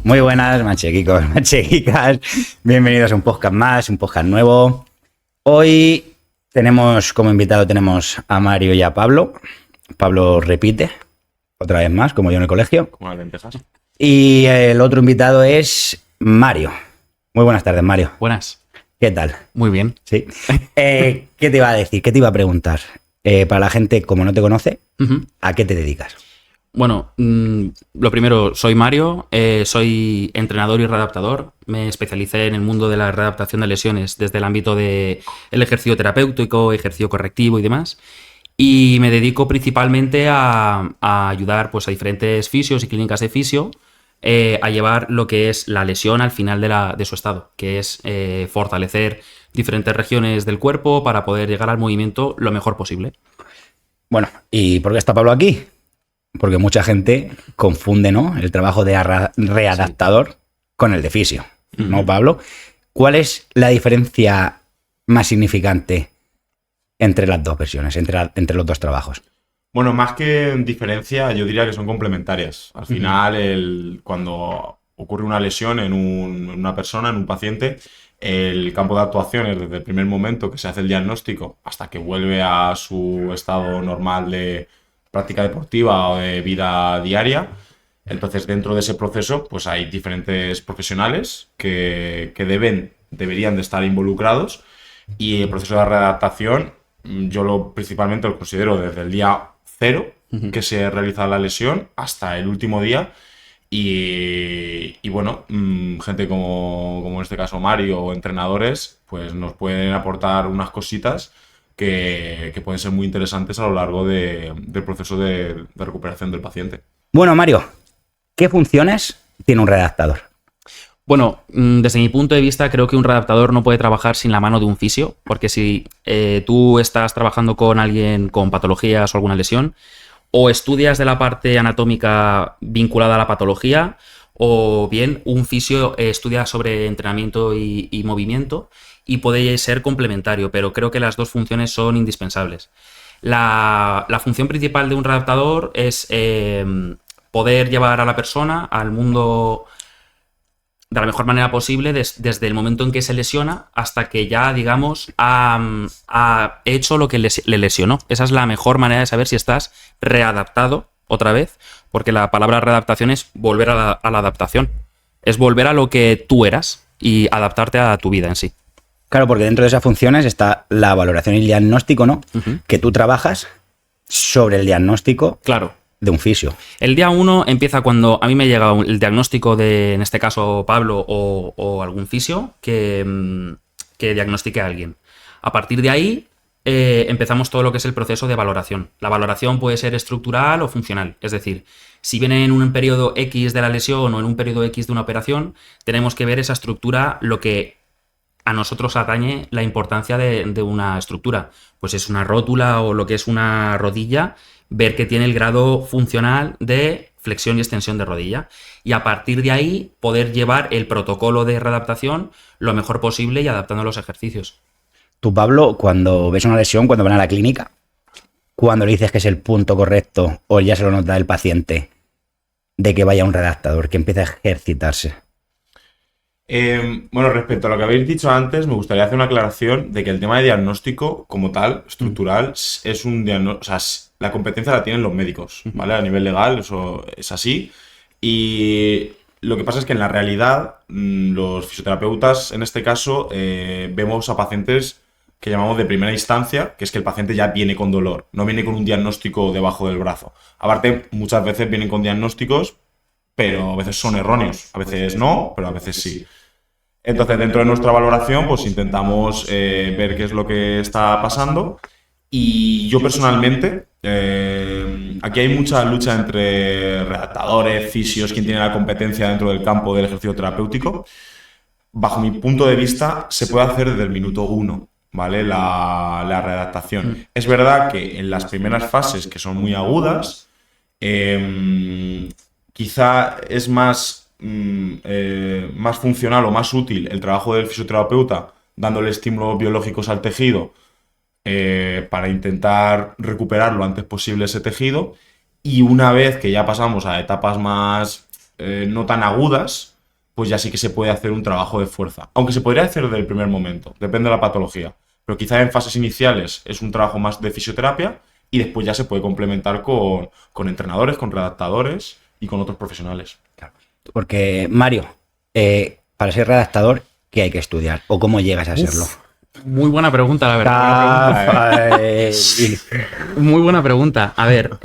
Muy buenas, manchequicos, manchequicas. Bienvenidos a un podcast más, un podcast nuevo. Hoy tenemos como invitado a Mario y a Pablo. Pablo repite otra vez más, como yo en el colegio. Como las lentejas. Y el otro invitado es Mario. Muy buenas tardes, Mario. Buenas. ¿Qué tal? Muy bien. Sí. ¿Qué te iba a decir? ¿Qué te iba a preguntar? Para la gente, como no te conoce, ¿a qué te dedicas? Bueno, lo primero, soy Mario, soy entrenador y readaptador. Me especialicé en el mundo de la readaptación de lesiones desde el ámbito del ejercicio terapéutico, ejercicio correctivo y demás. Y me dedico principalmente a ayudar pues, a diferentes fisios y clínicas de fisio a llevar lo que es la lesión al final de su estado, que es fortalecer diferentes regiones del cuerpo para poder llegar al movimiento lo mejor posible. Bueno, ¿y por qué está Pablo aquí? Porque mucha gente confunde, ¿no?, el trabajo de readaptador con el de fisio, ¿no, Pablo? ¿Cuál es la diferencia más significante entre las dos versiones, entre los dos trabajos? Bueno, más que diferencia, yo diría que son complementarias. Al final, cuando ocurre una lesión en una persona, en un paciente, el campo de actuación es desde el primer momento que se hace el diagnóstico hasta que vuelve a su estado normal de práctica deportiva o de vida diaria. Entonces, dentro de ese proceso, pues hay diferentes profesionales que deberían de estar involucrados, y el proceso de readaptación yo principalmente lo considero desde el día 0 que se realiza la lesión hasta el último día. Y bueno, gente como en este caso Mario o entrenadores, pues nos pueden aportar unas cositas que pueden ser muy interesantes a lo largo del proceso de recuperación del paciente. Bueno, Mario, ¿qué funciones tiene un readaptador? Bueno, desde mi punto de vista creo que un readaptador no puede trabajar sin la mano de un fisio, porque si tú estás trabajando con alguien con patologías o alguna lesión, o estudias de la parte anatómica vinculada a la patología, o bien un fisio estudia sobre entrenamiento y movimiento, y puede ser complementario, pero creo que las dos funciones son indispensables. La función principal de un readaptador es poder llevar a la persona al mundo de la mejor manera posible desde el momento en que se lesiona hasta que ya, digamos, ha hecho lo que le lesionó. Esa es la mejor manera de saber si estás readaptado otra vez, porque la palabra readaptación es volver a la adaptación. Es volver a lo que tú eras y adaptarte a tu vida en sí. Claro, porque dentro de esas funciones está la valoración y el diagnóstico, ¿no? Que tú trabajas sobre el diagnóstico. Claro. De un fisio. El día 1 empieza cuando a mí me llega el diagnóstico de, en este caso, Pablo o algún fisio que diagnostique a alguien. A partir de ahí empezamos todo lo que es el proceso de valoración. La valoración puede ser estructural o funcional. Es decir, si viene en un periodo X de la lesión o en un periodo X de una operación, tenemos que ver esa estructura, lo que a nosotros atañe la importancia de una estructura. Pues es una rótula o lo que es una rodilla, ver que tiene el grado funcional de flexión y extensión de rodilla. Y a partir de ahí poder llevar el protocolo de readaptación lo mejor posible y adaptando los ejercicios. Tú, Pablo, cuando ves una lesión, cuando van a la clínica, cuando le dices que es el punto correcto o ya se lo nota el paciente de que vaya a un readaptador, que empiece a ejercitarse. Bueno, respecto a lo que habéis dicho antes, me gustaría hacer una aclaración de que el tema de diagnóstico como tal, estructural, es un diagnóstico, o sea, la competencia la tienen los médicos, ¿vale? A nivel legal eso es así. Y lo que pasa es que en la realidad los fisioterapeutas, en este caso, vemos a pacientes que llamamos de primera instancia, que es que el paciente ya viene con dolor, no viene con un diagnóstico debajo del brazo. Aparte, muchas veces vienen con diagnósticos, pero a veces son erróneos, a veces no, pero a veces sí. Entonces, dentro de nuestra valoración, pues intentamos ver qué es lo que está pasando. Y yo personalmente, aquí hay mucha lucha entre readaptadores, fisios, quién tiene la competencia dentro del campo del ejercicio terapéutico. Bajo mi punto de vista, se puede hacer desde el minuto 1, ¿vale? La readaptación. Es verdad que en las primeras fases, que son muy agudas, quizá es más funcional o más útil el trabajo del fisioterapeuta dándole estímulos biológicos al tejido para intentar recuperar lo antes posible ese tejido, y una vez que ya pasamos a etapas más no tan agudas, pues ya sí que se puede hacer un trabajo de fuerza. Aunque se podría hacer desde el primer momento, depende de la patología. Pero quizá en fases iniciales es un trabajo más de fisioterapia y después ya se puede complementar con entrenadores, con readaptadores y con otros profesionales. Claro. Porque, Mario, para ser redactador, ¿qué hay que estudiar? ¿O cómo llegas a serlo? Muy buena pregunta, la verdad. Muy buena pregunta. A ver,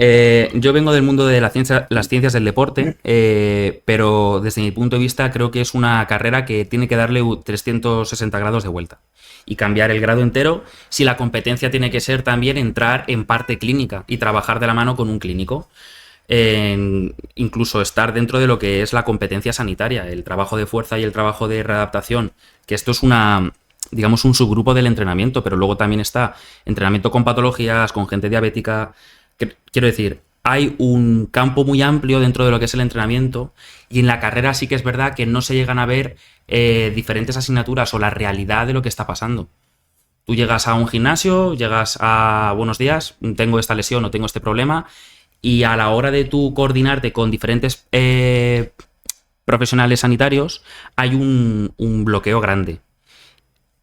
yo vengo del mundo de las ciencias del deporte, pero desde mi punto de vista creo que es una carrera que tiene que darle 360 grados de vuelta y cambiar el grado entero si la competencia tiene que ser también entrar en parte clínica y trabajar de la mano con un clínico. Incluso estar dentro de lo que es la competencia sanitaria, el trabajo de fuerza y el trabajo de readaptación, que esto es digamos, un subgrupo del entrenamiento, pero luego también está entrenamiento con patologías, con gente diabética. Quiero decir, hay un campo muy amplio dentro de lo que es el entrenamiento y en la carrera sí que es verdad que no se llegan a ver diferentes asignaturas o la realidad de lo que está pasando. Tú llegas a un gimnasio, llegas a buenos días, tengo esta lesión o tengo este problema, y a la hora de tú coordinarte con diferentes profesionales sanitarios hay un bloqueo grande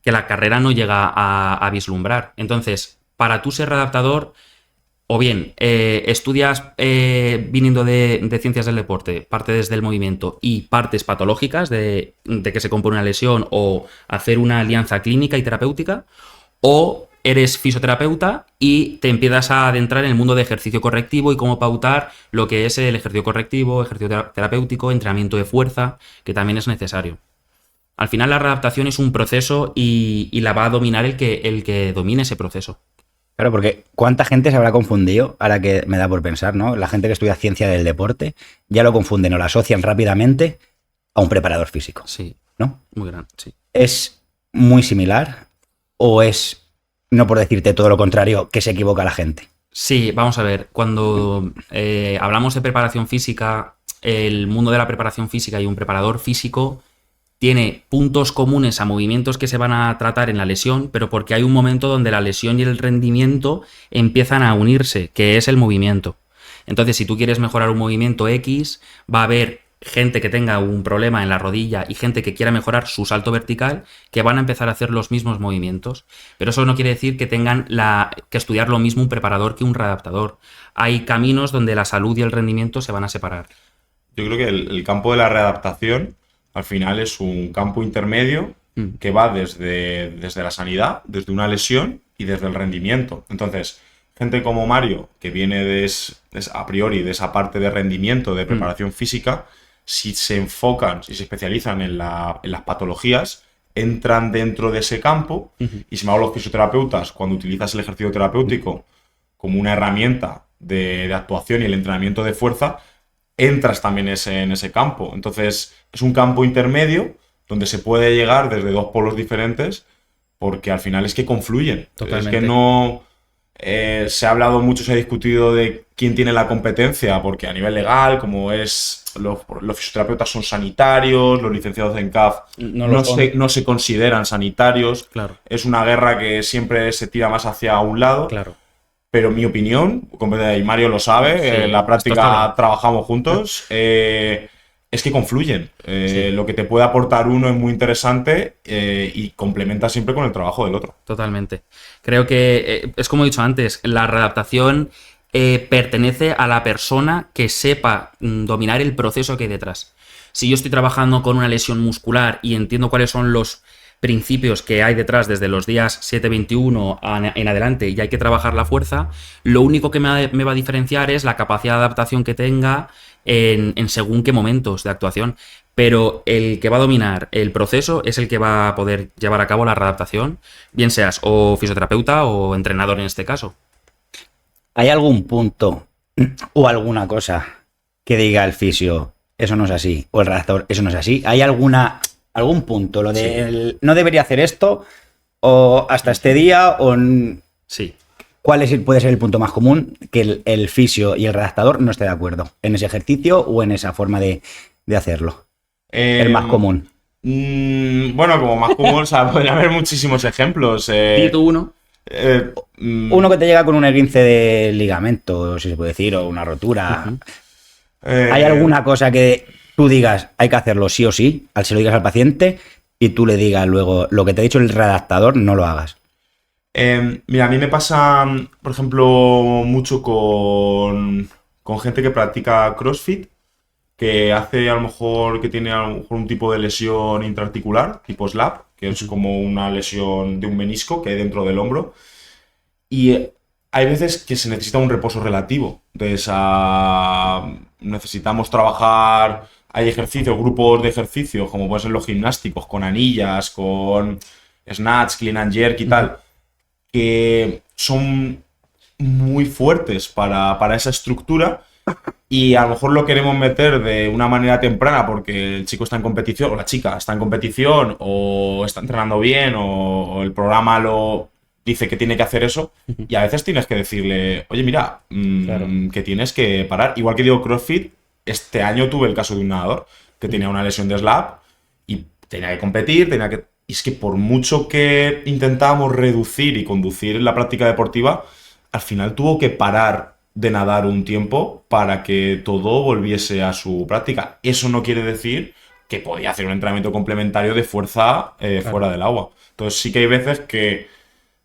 que la carrera no llega a vislumbrar. Entonces, para tú ser readaptador, o bien estudias viniendo de ciencias del deporte, partes del movimiento y partes patológicas de que se compone una lesión o hacer una alianza clínica y terapéutica, o eres fisioterapeuta y te empiezas a adentrar en el mundo de ejercicio correctivo y cómo pautar lo que es el ejercicio correctivo, ejercicio terapéutico, entrenamiento de fuerza, que también es necesario. Al final la readaptación es un proceso y la va a dominar el que domine ese proceso. Claro, porque ¿cuánta gente se habrá confundido? Ahora que me da por pensar, ¿no? La gente que estudia ciencia del deporte ya lo confunden o lo asocian rápidamente a un preparador físico. Sí. ¿No? Muy grande, sí. ¿Es muy similar o es, no por decirte todo lo contrario, que se equivoca la gente? Sí, vamos a ver. Cuando hablamos de preparación física, el mundo de la preparación física y un preparador físico tiene puntos comunes a movimientos que se van a tratar en la lesión, pero porque hay un momento donde la lesión y el rendimiento empiezan a unirse, que es el movimiento. Entonces, si tú quieres mejorar un movimiento X, va a haber gente que tenga un problema en la rodilla y gente que quiera mejorar su salto vertical, que van a empezar a hacer los mismos movimientos. Pero eso no quiere decir que tengan que estudiar lo mismo un preparador que un readaptador. Hay caminos donde la salud y el rendimiento se van a separar. Yo creo que el campo de la readaptación al final es un campo intermedio que va desde la sanidad, desde una lesión y desde el rendimiento. Entonces, gente como Mario, que viene a priori de esa parte de rendimiento, de preparación física, si se enfocan, si se especializan en las patologías, entran dentro de ese campo. Y sin embargo, los fisioterapeutas, cuando utilizas el ejercicio terapéutico como una herramienta de actuación y el entrenamiento de fuerza, entras también en ese campo. Entonces, es un campo intermedio donde se puede llegar desde dos polos diferentes, porque al final es que confluyen. Totalmente. Es que no... se ha hablado mucho, se ha discutido de quién tiene la competencia, porque a nivel legal, como es los fisioterapeutas son sanitarios, los licenciados en CAF no se consideran sanitarios. Claro. Es una guerra que siempre se tira más hacia un lado. Claro. Pero mi opinión, y Mario lo sabe, Sí, en la práctica trabajamos juntos, es que confluyen. Sí. Lo que te puede aportar uno es muy interesante y complementa siempre con el trabajo del otro. Totalmente. Creo que, es como he dicho antes, la readaptación pertenece a la persona que sepa dominar el proceso que hay detrás. Si yo estoy trabajando con una lesión muscular y entiendo cuáles son los principios que hay detrás desde los días 7-21 en adelante y hay que trabajar la fuerza, lo único que me va a diferenciar es la capacidad de adaptación que tenga en según qué momentos de actuación. Pero el que va a dominar el proceso es el que va a poder llevar a cabo la readaptación, bien seas o fisioterapeuta o entrenador en este caso. ¿Hay algún punto o alguna cosa que diga el fisio, eso no es así, o el redactor, eso no es así? ¿Hay algún punto, lo de no debería hacer esto, o hasta este día, o... Sí. ¿Cuál puede ser el punto más común que el fisio y el redactador no esté de acuerdo en ese ejercicio o en esa forma de hacerlo? El más común. Bueno, como más común, o sea, podría haber muchísimos ejemplos. ¿Y tú uno? Uno que te llega con un esguince de ligamento, si se puede decir, o una rotura. ¿Hay alguna cosa que tú digas hay que hacerlo sí o sí, se lo digas al paciente y tú le digas luego lo que te ha dicho el redactador, no lo hagas. Mira, a mí me pasa, por ejemplo, mucho con gente que practica CrossFit, que hace a lo mejor, que tiene a lo mejor un tipo de lesión intraarticular, tipo SLAP, que es como una lesión de un menisco que hay dentro del hombro. Y hay veces que se necesita un reposo relativo. Entonces, necesitamos trabajar, hay ejercicios, grupos de ejercicios, como pueden ser los gimnásticos, con anillas, con snatch, clean and jerk y tal, que son muy fuertes para esa estructura y a lo mejor lo queremos meter de una manera temprana porque el chico está en competición o la chica está en competición o está entrenando bien o el programa lo dice que tiene que hacer eso y a veces tienes que decirle, oye, mira, que tienes que parar. Igual que digo CrossFit, este año tuve el caso de un nadador que tenía una lesión de SLAP y tenía que competir, Y es que por mucho que intentábamos reducir y conducir la práctica deportiva, al final tuvo que parar de nadar un tiempo para que todo volviese a su práctica. Eso no quiere decir que podía hacer un entrenamiento complementario de fuerza fuera del agua. Entonces sí que hay veces que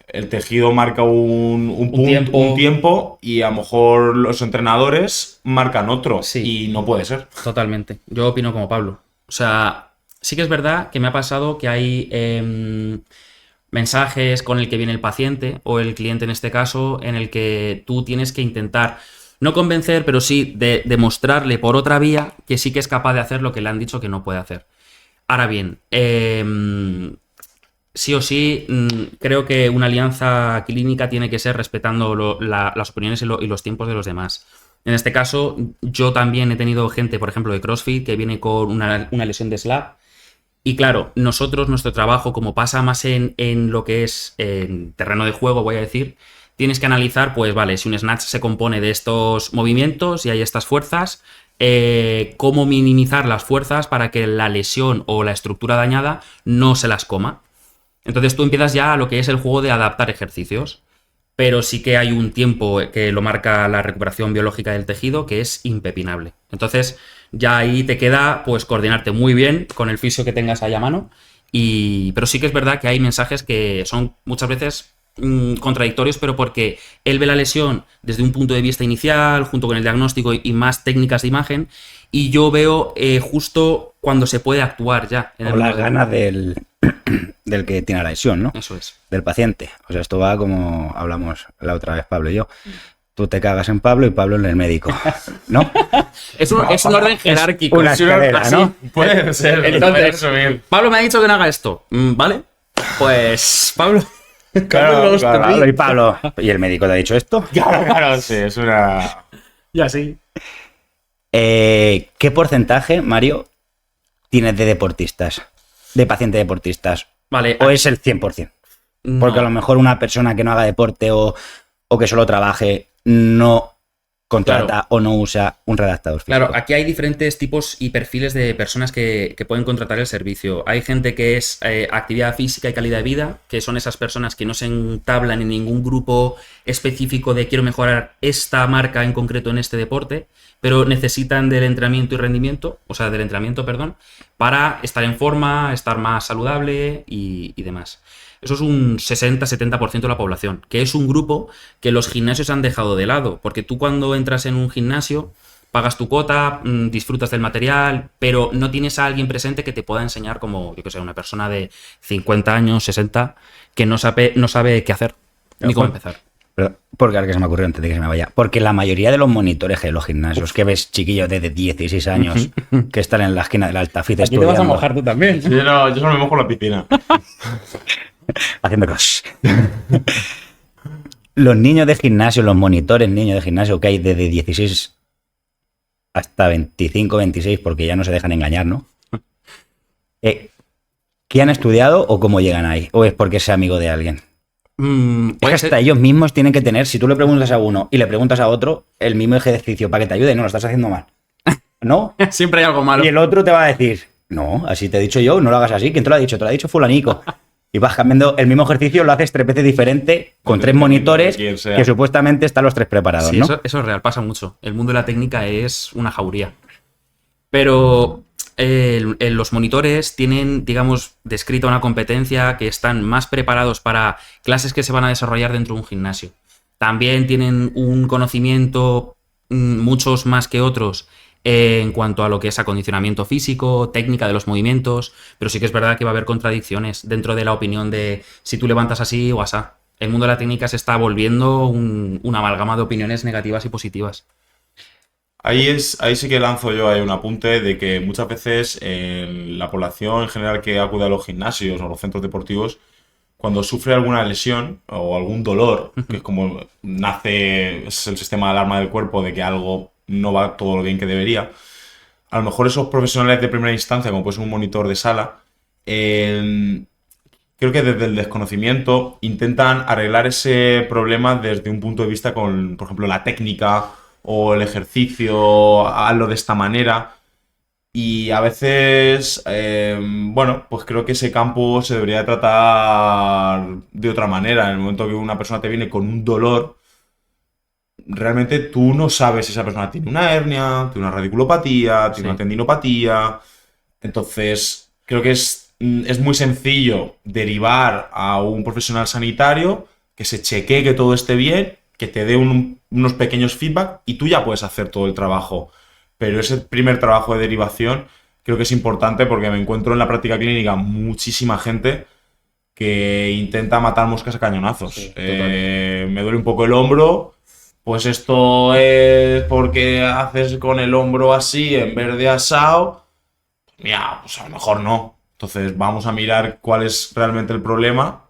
el tejido marca un tiempo y a lo mejor los entrenadores marcan otro y no puede ser. Totalmente. Yo opino como Pablo. O sea, sí que es verdad que me ha pasado que hay mensajes con el que viene el paciente o el cliente en este caso, en el que tú tienes que intentar, no convencer, pero sí de demostrarle por otra vía que sí que es capaz de hacer lo que le han dicho que no puede hacer. Ahora bien, sí o sí, creo que una alianza clínica tiene que ser respetando las opiniones y los tiempos de los demás. En este caso, yo también he tenido gente, por ejemplo, de CrossFit, que viene con una lesión de SLAP. Y claro, nuestro trabajo, como pasa más en lo que es en terreno de juego, voy a decir, tienes que analizar, pues vale, si un snatch se compone de estos movimientos y hay estas fuerzas, cómo minimizar las fuerzas para que la lesión o la estructura dañada no se las coma. Entonces tú empiezas ya a lo que es el juego de adaptar ejercicios. Pero sí que hay un tiempo que lo marca la recuperación biológica del tejido que es impepinable. Entonces, ya ahí te queda pues coordinarte muy bien con el fisio que tengas ahí a mano. Pero sí que es verdad que hay mensajes que son muchas veces contradictorios, pero porque él ve la lesión desde un punto de vista inicial, junto con el diagnóstico y más técnicas de imagen, y yo veo justo cuando se puede actuar ya. O las ganas del que tiene la lesión, ¿no? Eso es. Del paciente. O sea, esto va como hablamos la otra vez Pablo y yo. Tú te cagas en Pablo y Pablo en el médico, ¿no? Es un orden jerárquico. Una escalera, ¿no? Puede ser. Entonces, Pablo me ha dicho que no haga esto. ¿Vale? Pues Pablo... Claro, Pablo y Pablo. ¿Y el médico te ha dicho esto? Claro, sí, es una... Y así. ¿Qué porcentaje, Mario, tienes de deportistas? De pacientes deportistas. Vale. ¿O es el 100%? No. Porque a lo mejor una persona que no haga deporte o que solo trabaje no contrata o no usa un redactador físico. Claro, aquí hay diferentes tipos y perfiles de personas que pueden contratar el servicio. Hay gente que es actividad física y calidad de vida, que son esas personas que no se entablan en ningún grupo específico de quiero mejorar esta marca en concreto en este deporte, pero necesitan del entrenamiento y rendimiento, o sea, del entrenamiento, perdón, para estar en forma, estar más saludable y demás. Eso es un 60-70% de la población, que es un grupo que los gimnasios han dejado de lado, porque tú cuando entras en un gimnasio pagas tu cuota, disfrutas del material, pero no tienes a alguien presente que te pueda enseñar como, yo que sé, una persona de 50 años, 60, que no sabe qué hacer, ni cómo empezar. Pero, porque ahora que se me ocurrió antes de que se me vaya. Porque la mayoría de los monitores de los gimnasios que ves chiquillos de 16 años que están en la esquina del Altafit Aquí estudiando. te vas a mojar tú también. Sí, no, yo solo me mojo en la piscina. Haciendo cosas. Los niños de gimnasio, los monitores niños de gimnasio que hay desde 16 hasta 25, 26, porque ya no se dejan engañar, ¿no? ¿Qué han estudiado o cómo llegan ahí? ¿O es porque es amigo de alguien? Es que hasta ellos mismos tienen que tener, si tú le preguntas a uno y le preguntas a otro, el mismo ejercicio para que te ayude, no, lo estás haciendo mal. ¿No? Siempre hay algo malo. Y el otro te va a decir, no, así te he dicho yo, no lo hagas así. ¿Quién te lo ha dicho? Te lo ha dicho fulanico. Y vas cambiando el mismo ejercicio, lo haces 3 veces diferente, con 3 monitores, que supuestamente están los 3 preparados, sí, ¿no? Eso es real, pasa mucho. El mundo de la técnica es una jauría. Pero los monitores tienen, digamos, descrita una competencia que están más preparados para clases que se van a desarrollar dentro de un gimnasio. También tienen un conocimiento, muchos más que otros, en cuanto a lo que es acondicionamiento físico, técnica de los movimientos, pero sí que es verdad que va a haber contradicciones dentro de la opinión de si tú levantas así o asá. El mundo de la técnica se está volviendo una amalgama de opiniones negativas y positivas. Ahí sí que lanzo yo ahí un apunte de que muchas veces la población en general que acude a los gimnasios o a los centros deportivos, cuando sufre alguna lesión o algún dolor, que es como nace, es el sistema de alarma del cuerpo de que algo no va todo lo bien que debería, a lo mejor esos profesionales de primera instancia, como puede ser un monitor de sala, creo que desde el desconocimiento intentan arreglar ese problema desde un punto de vista con, por ejemplo, la técnica o el ejercicio, hazlo de esta manera. Y a veces, bueno, pues creo que ese campo se debería tratar de otra manera. En el momento que una persona te viene con un dolor, realmente tú no sabes si esa persona tiene una hernia, tiene una radiculopatía, tiene una tendinopatía. Entonces, creo que es muy sencillo derivar a un profesional sanitario que se chequee que todo esté bien, que te dé unos pequeños feedback y tú ya puedes hacer todo el trabajo. Pero ese primer trabajo de derivación creo que es importante porque me encuentro en la práctica clínica muchísima gente que intenta matar moscas a cañonazos. Sí, Me duele un poco el hombro, pues esto es porque haces con el hombro así en vez de asado. Mira, pues a lo mejor no. Entonces vamos a mirar cuál es realmente el problema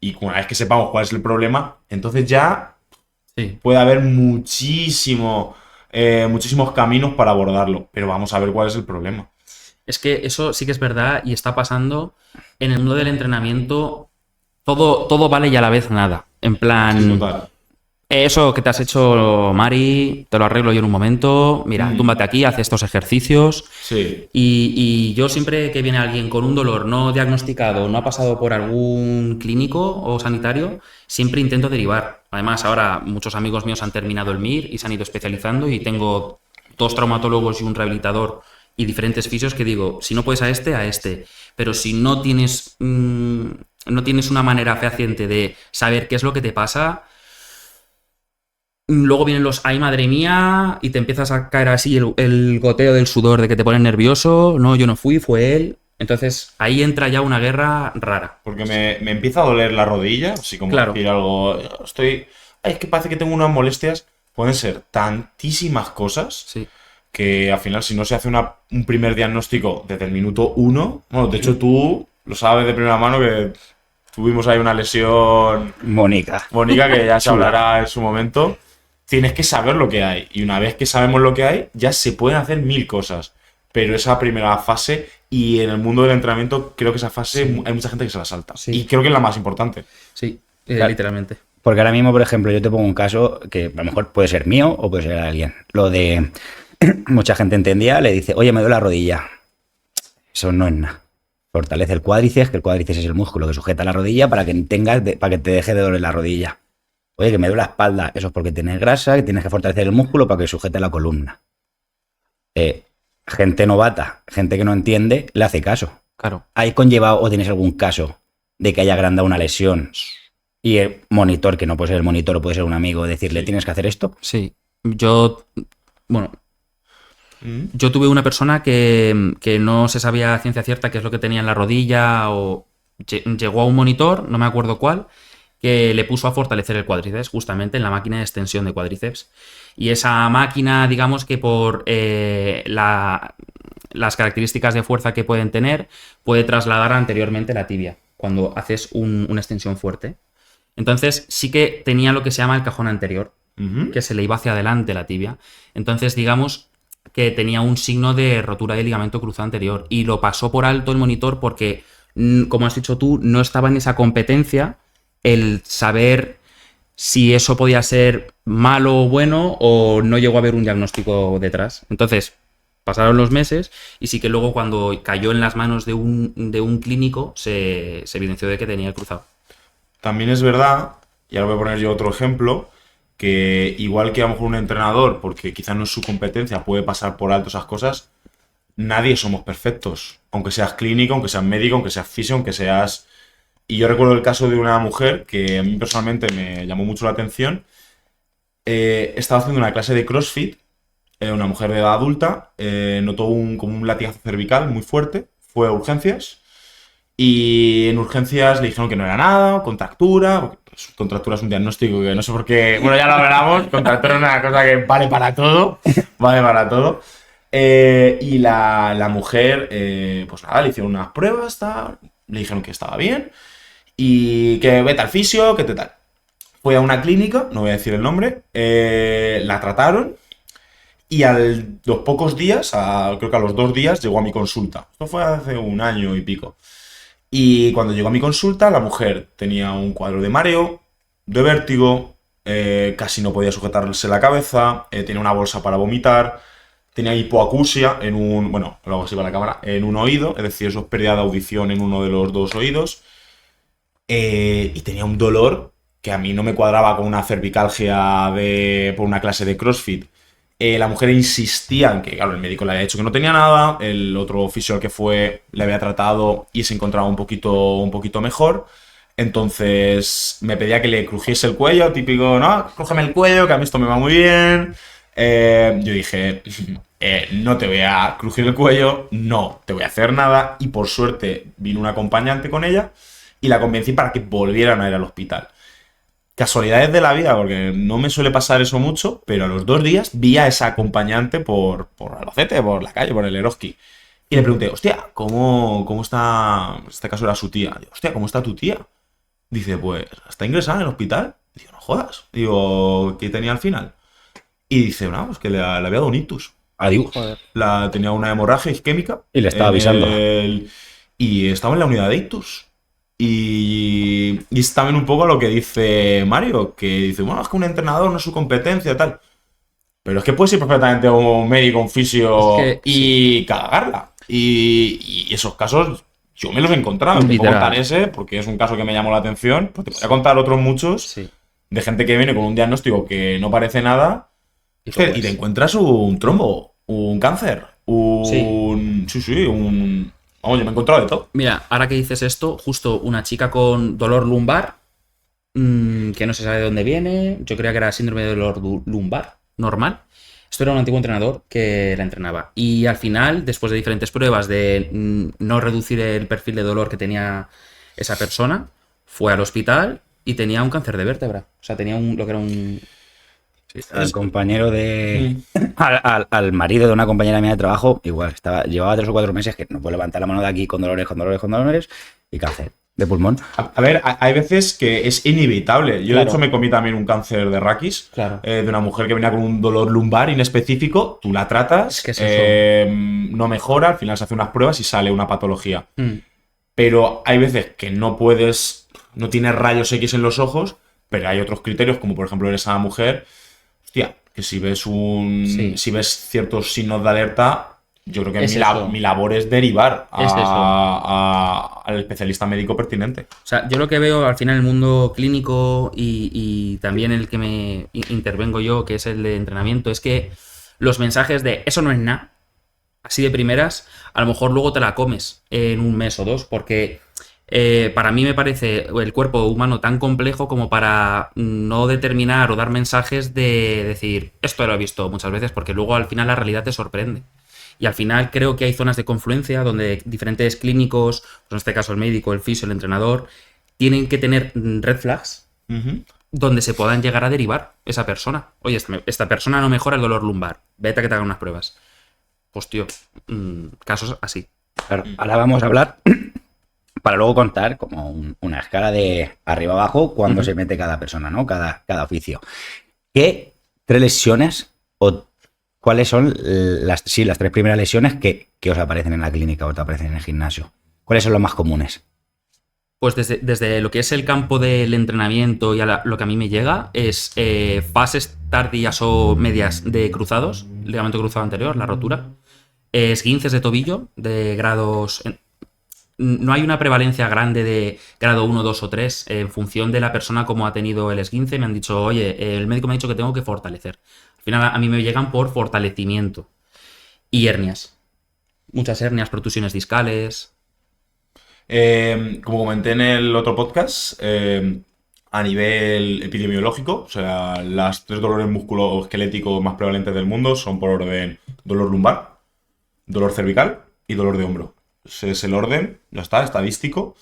y una vez que sepamos cuál es el problema, entonces ya puede haber muchísimos caminos para abordarlo, pero vamos a ver cuál es el problema. Es que eso sí que es verdad y está pasando en el mundo del entrenamiento. Todo vale y a la vez nada. En plan, Sí, total. Eso que te has hecho, Mari, te lo arreglo yo en un momento. Mira, túmbate aquí, haz estos ejercicios. Sí. Y yo siempre que viene alguien con un dolor no diagnosticado, no ha pasado por algún clínico o sanitario, siempre intento derivar. Además, ahora muchos amigos míos han terminado el MIR y se han ido especializando y tengo 2 traumatólogos y un rehabilitador y diferentes fisios que digo, si no puedes a este. Pero si no tienes una manera fehaciente de saber qué es lo que te pasa, luego vienen los ¡ay, madre mía! Y te empiezas a caer así el goteo del sudor de que te pones nervioso. No, yo no fui, fue él. Entonces ahí entra ya una guerra rara. Porque me empieza a doler la rodilla, así como Claro. decir algo. Ay, es que parece que tengo unas molestias. Pueden ser tantísimas cosas Sí. que al final, si no se hace un primer diagnóstico desde el minuto 1, bueno, de hecho tú lo sabes de primera mano que tuvimos ahí una lesión Mónica. bonita que ya se Chula. hablará en su momento. Tienes que saber lo que hay. Y una vez que sabemos lo que hay, ya se pueden hacer 1000 cosas. Pero esa primera fase, y en el mundo del entrenamiento, creo que esa fase hay mucha gente que se la salta. Sí. Y creo que es la más importante. Sí, Claro. literalmente. Porque ahora mismo, por ejemplo, yo te pongo un caso que a lo mejor puede ser mío o puede ser de alguien. Lo de mucha gente entendía, le dice, oye, me duele la rodilla. Eso no es nada. Fortalece el cuádriceps, que el cuádriceps es el músculo que sujeta la rodilla para que para que te deje de doler la rodilla. Oye, que me duele la espalda. Eso es porque tienes grasa, que tienes que fortalecer el músculo para que sujete la columna. Gente novata, gente que no entiende, le hace caso. Claro. ¿Hay conllevado o tienes algún caso de que haya agrandado una lesión y el monitor, que no puede ser el monitor o puede ser un amigo, decirle, tienes que hacer esto? Sí. Yo tuve una persona que no se sabía a ciencia cierta qué es lo que tenía en la rodilla o llegó a un monitor, no me acuerdo cuál, que le puso a fortalecer el cuádriceps justamente en la máquina de extensión de cuádriceps. Y esa máquina, digamos que por las características de fuerza que pueden tener, puede trasladar anteriormente la tibia cuando haces una extensión fuerte. Entonces sí que tenía lo que se llama el cajón anterior, que se le iba hacia adelante la tibia. Entonces digamos que tenía un signo de rotura del ligamento cruzado anterior y lo pasó por alto el monitor porque, como has dicho tú, no estaba en esa competencia el saber si eso podía ser malo o bueno o no llegó a haber un diagnóstico detrás. Entonces pasaron los meses y sí que luego cuando cayó en las manos de un clínico se evidenció de que tenía el cruzado. También es verdad, y ahora voy a poner yo otro ejemplo, que igual que a lo mejor un entrenador, porque quizás no es su competencia, puede pasar por alto esas cosas, nadie somos perfectos. Aunque seas clínico, aunque seas médico, aunque seas fisio, aunque seas... Y yo recuerdo el caso de una mujer que a mí personalmente me llamó mucho la atención. Estaba haciendo una clase de CrossFit, una mujer de edad adulta, notó como un latigazo cervical muy fuerte, fue a urgencias y en urgencias le dijeron que no era nada, contractura, porque, pues, contractura es un diagnóstico que no sé por qué, bueno, ya lo hablamos, contractura es una cosa que vale para todo, vale para todo. Y la mujer, pues nada, le hicieron unas pruebas, tal, le dijeron que estaba bien y que vete al fisio, que te tal. Fue a una clínica, no voy a decir el nombre, la trataron y los pocos días, creo que a los 2 días, llegó a mi consulta. Esto fue hace un año y pico. Y cuando llegó a mi consulta, la mujer tenía un cuadro de mareo, de vértigo, casi no podía sujetarse la cabeza, tenía una bolsa para vomitar, tenía hipoacusia en un, bueno, lo hago así para la cámara, en un oído, es decir, eso es pérdida de audición en uno de los dos oídos, y tenía un dolor que a mí no me cuadraba con una cervicalgia por una clase de CrossFit. La mujer insistía en que, claro, el médico le había dicho que no tenía nada, el otro oficial que fue le había tratado y se encontraba un poquito mejor. Entonces me pedía que le crujiese el cuello, típico, no, crújeme el cuello, que a mí esto me va muy bien. Yo dije, no te voy a crujir el cuello, no te voy a hacer nada. Y por suerte vino un acompañante con ella y la convencí para que volvieran a ir al hospital. Casualidades de la vida, porque no me suele pasar eso mucho, pero a los 2 días vi a esa acompañante por Albacete, por la calle, por el Eroski. Y le pregunté, hostia, ¿cómo está? En este caso era su tía. Digo, hostia, ¿cómo está tu tía? Dice, pues, ¿está ingresada en el hospital? Digo, no jodas. Digo, ¿qué tenía al final? Y dice, no, pues que le había dado un ictus. Adiós. Tenía una hemorragia isquémica. Y le estaba avisando. Y estaba en la unidad de ictus. Y es también un poco lo que dice Mario, que dice, bueno, es que un entrenador no es su competencia, tal. Pero es que puedes ir perfectamente a un médico, un fisio y cagarla. Y esos casos yo me los he encontrado. Te puedo contar ese porque es un caso que me llamó la atención. Pues te voy a contar otros muchos de gente que viene con un diagnóstico que no parece nada y te encuentras un trombo, un cáncer, Vamos, yo me he encontrado de todo. Mira, ahora que dices esto, justo una chica con dolor lumbar, que no se sabe de dónde viene, yo creía que era síndrome de dolor lumbar, normal. Esto era un antiguo entrenador que la entrenaba. Y al final, después de diferentes pruebas de no reducir el perfil de dolor que tenía esa persona, fue al hospital y tenía un cáncer de vértebra. O sea, tenía lo que era un... Al compañero de... Al marido de una compañera mía de trabajo, igual, llevaba 3 o 4 meses que no puede levantar la mano de aquí con dolores y cáncer de pulmón. A ver, hay veces que es inevitable. Yo, de hecho, me comí también un cáncer de raquis de una mujer que venía con un dolor lumbar inespecífico. Tú la tratas, no mejora, al final se hacen unas pruebas y sale una patología. Pero hay veces que no tienes rayos X en los ojos, pero hay otros criterios, como por ejemplo en esa mujer... Hostia, que si ves si ves ciertos signos de alerta, yo creo que mi labor es derivar al especialista médico pertinente. O sea, yo lo que veo al final en el mundo clínico y también el que me intervengo yo, que es el de entrenamiento, es que los mensajes de eso no es nada, así de primeras, a lo mejor luego te la comes en un mes o 2, porque... para mí me parece el cuerpo humano tan complejo como para no determinar o dar mensajes de decir, esto lo he visto muchas veces, porque luego al final la realidad te sorprende. Y al final creo que hay zonas de confluencia donde diferentes clínicos, pues en este caso el médico, el fisio, el entrenador, tienen que tener red flags donde se puedan llegar a derivar esa persona. Oye, esta persona no mejora el dolor lumbar, vete a que te hagan unas pruebas. Pues tío, casos así. Claro, ahora vamos a hablar... para luego contar como una escala de arriba abajo cuando se mete cada persona, ¿no? Cada oficio. ¿Qué 3 lesiones o cuáles son las 3 primeras lesiones que os aparecen en la clínica o te aparecen en el gimnasio? ¿Cuáles son las más comunes? Pues desde lo que es el campo del entrenamiento y lo que a mí me llega es fases tardías o medias de cruzados, ligamento cruzado anterior, la rotura, esguinces de tobillo de grados... No hay una prevalencia grande de grado 1, 2 o 3 en función de la persona como ha tenido el esguince. Me han dicho, oye, el médico me ha dicho que tengo que fortalecer. Al final a mí me llegan por fortalecimiento. Y hernias. Muchas hernias, protusiones discales. Como comenté en el otro podcast, a nivel epidemiológico, o sea, las 3 dolores musculoesqueléticos más prevalentes del mundo son por orden dolor lumbar, dolor cervical y dolor de hombro. Ese es el orden, ya está, estadístico.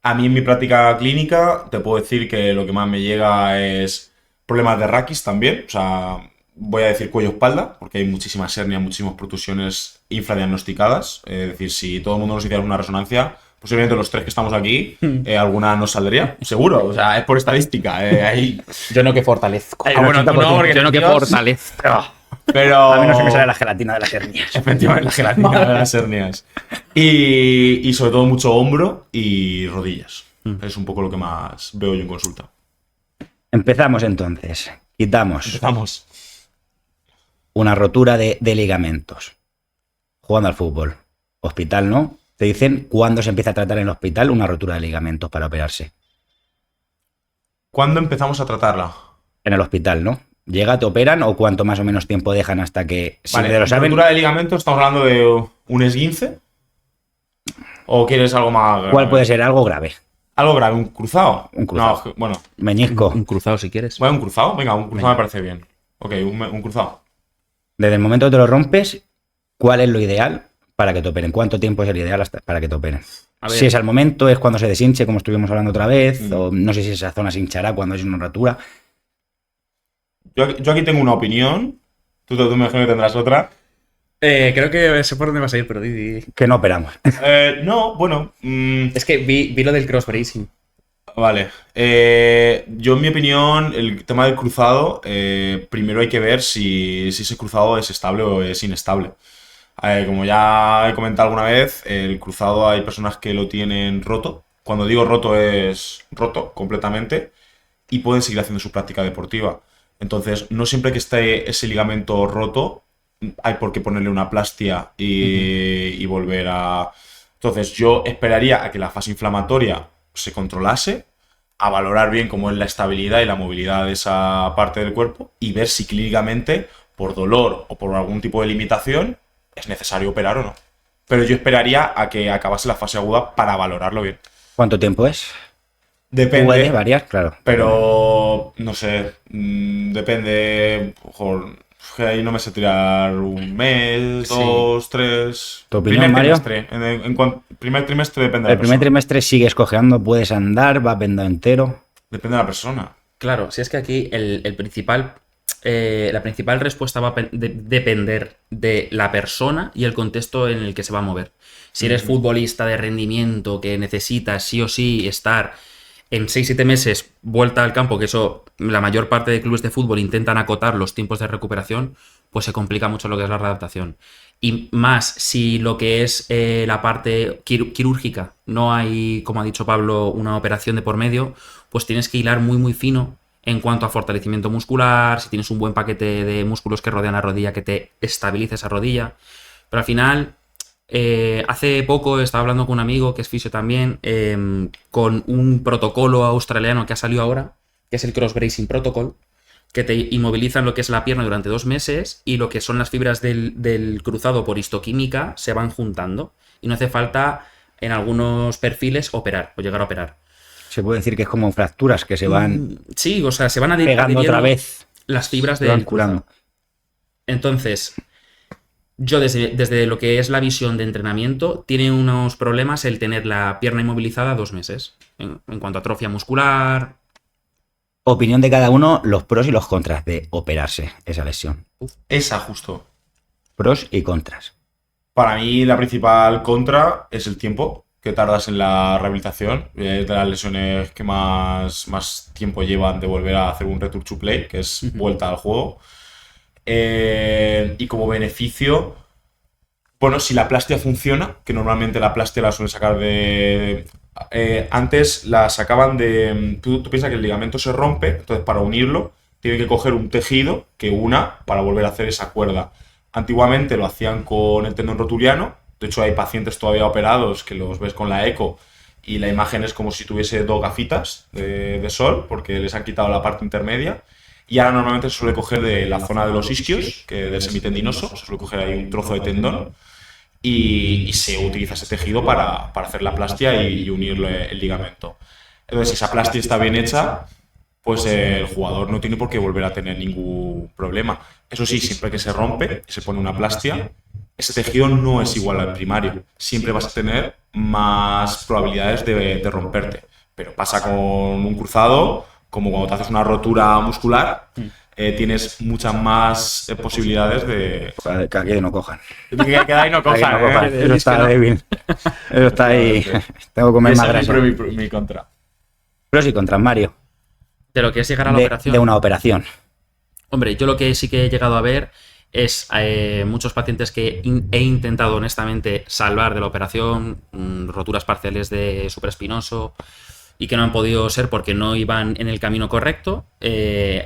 A mí en mi práctica clínica te puedo decir que lo que más me llega es problemas de raquis también, o sea, voy a decir cuello-espalda, porque hay muchísimas hernias, muchísimas protusiones infradiagnosticadas. Es decir, si todo el mundo nos hiciera una resonancia, posiblemente los 3 que estamos aquí, alguna nos saldría, seguro. O sea, es por estadística. Ahí... Yo no que fortalezco. bueno, tú no, porque yo no que Dios- fortalezco. Pero... A menos que me sale la gelatina de las hernias. Efectivamente, la gelatina de las hernias. Y sobre todo mucho hombro y rodillas. Es un poco lo que más veo yo en consulta. Empezamos entonces. Quitamos Empezamos. una rotura de ligamentos. Jugando al fútbol. Hospital, ¿no? Te dicen cuándo se empieza a tratar en el hospital una rotura de ligamentos para operarse. ¿Cuándo empezamos a tratarla? En el hospital, ¿no? ¿Llega, te operan o cuánto más o menos tiempo dejan hasta que... Si Vale, te lo saben, rotura de ligamento, ¿estamos hablando de un esguince? ¿O quieres algo más grave? ¿cuál puede ser algo grave? ¿Algo grave? ¿Un cruzado? Un cruzado. No, bueno, Meñisco. Un cruzado si quieres. bueno, un cruzado. Venga, un cruzado Venga. me parece bien. Ok, un cruzado. Desde el momento que te lo rompes, ¿cuál es lo ideal para que te operen? ¿Cuánto tiempo es el ideal para que te operen? A ver. Si es al momento, es cuando se deshinche, como estuvimos hablando otra vez, o no sé si esa zona se hinchará cuando es una rotura. Yo aquí tengo una opinión. Tú me imagino que tendrás otra. Creo que sé por dónde vas a ir, pero di. Que no operamos. No, bueno. Es que vi lo del cross-bracing. Vale. Yo, en mi opinión, el tema del cruzado, primero hay que ver si ese cruzado es estable o es inestable. Como ya he comentado alguna vez, el cruzado hay personas que lo tienen roto. Cuando digo roto es roto completamente y pueden seguir haciendo su práctica deportiva. Entonces, no siempre que esté ese ligamento roto hay por qué ponerle una plastia y volver a... Entonces, yo esperaría a que la fase inflamatoria se controlase, a valorar bien cómo es la estabilidad y la movilidad de esa parte del cuerpo y ver si clínicamente, por dolor o por algún tipo de limitación, es necesario operar o no. Pero yo esperaría a que acabase la fase aguda para valorarlo bien. ¿Cuánto tiempo es? Depende. Puede variar, claro. Pero, no sé, depende, mejor, que ahí no me sé tirar un mes, Sí. 2, 3... ¿Tu opinión, primer Mario? trimestre. Primer trimestre depende de El la primer persona. trimestre sigues cojeando, puedes andar, vas vendado entero. Depende de la persona. Claro, si es que aquí el principal, la principal respuesta va a depender de la persona y el contexto en el que se va a mover. Si eres futbolista de rendimiento que necesitas sí o sí estar en 6-7 meses vuelta al campo, que eso la mayor parte de clubes de fútbol intentan acotar los tiempos de recuperación, pues se complica mucho lo que es la readaptación. Y más si lo que es la parte quirúrgica, no hay, como ha dicho Pablo, una operación de por medio, pues tienes que hilar muy muy fino en cuanto a fortalecimiento muscular, si tienes un buen paquete de músculos que rodean la rodilla, que te estabilice esa rodilla. Pero al final, hace poco estaba hablando con un amigo que es fisio también, con un protocolo australiano que ha salido ahora, que es el Cross Bracing Protocol, que te inmovilizan lo que es la pierna durante 2 meses y lo que son las fibras del cruzado por histoquímica se van juntando. Y no hace falta, en algunos perfiles, operar o llegar a operar. Se puede decir que es como fracturas que se van Sí, o sea, se van pegando otra adhiriendo vez. las fibras Se del van curando. cruzado. Entonces, yo desde lo que es la visión de entrenamiento, tiene unos problemas el tener la pierna inmovilizada 2 meses. En cuanto a atrofia muscular. Opinión de cada uno, los pros y los contras de operarse esa lesión. Esa justo. Pros y contras. Para mí la principal contra es el tiempo que tardas en la rehabilitación. Es de las lesiones que más tiempo llevan de volver a hacer un return to play, que es vuelta al juego. Y como beneficio, bueno, si la plastia funciona, que normalmente la plastia la suelen sacar de... antes la sacaban de... Tú piensas que el ligamento se rompe, entonces para unirlo tienen que coger un tejido que una para volver a hacer esa cuerda. Antiguamente lo hacían con el tendón rotuliano. De hecho, hay pacientes todavía operados que los ves con la eco y la imagen es como si tuviese 2 gafitas de sol, porque les han quitado la parte intermedia. Y ahora normalmente se suele coger de la zona de los isquios, que del semitendinoso, se suele coger ahí un trozo de tendón y se utiliza ese tejido para hacer la plastia y unirle el ligamento. Entonces, si esa plastia está bien hecha, pues el jugador no tiene por qué volver a tener ningún problema. Eso sí, siempre que se rompe y se pone una plastia, ese tejido no es igual al primario. Siempre vas a tener más probabilidades de romperte. Pero pasa con un cruzado, como cuando te haces una rotura muscular, tienes muchas más posibilidades de... Que aquí no cojan. Que ahí no Aquí no cojan. cojan, Eso está débil. Eso está ahí. Tengo que comer más grasa. Siempre mi contra. Pros y contras, Mario. De lo que es llegar a la operación. De una operación. Hombre, yo lo que sí que he llegado a ver es muchos pacientes que he intentado honestamente salvar de la operación, roturas parciales de supraespinoso, y que no han podido ser porque no iban en el camino correcto,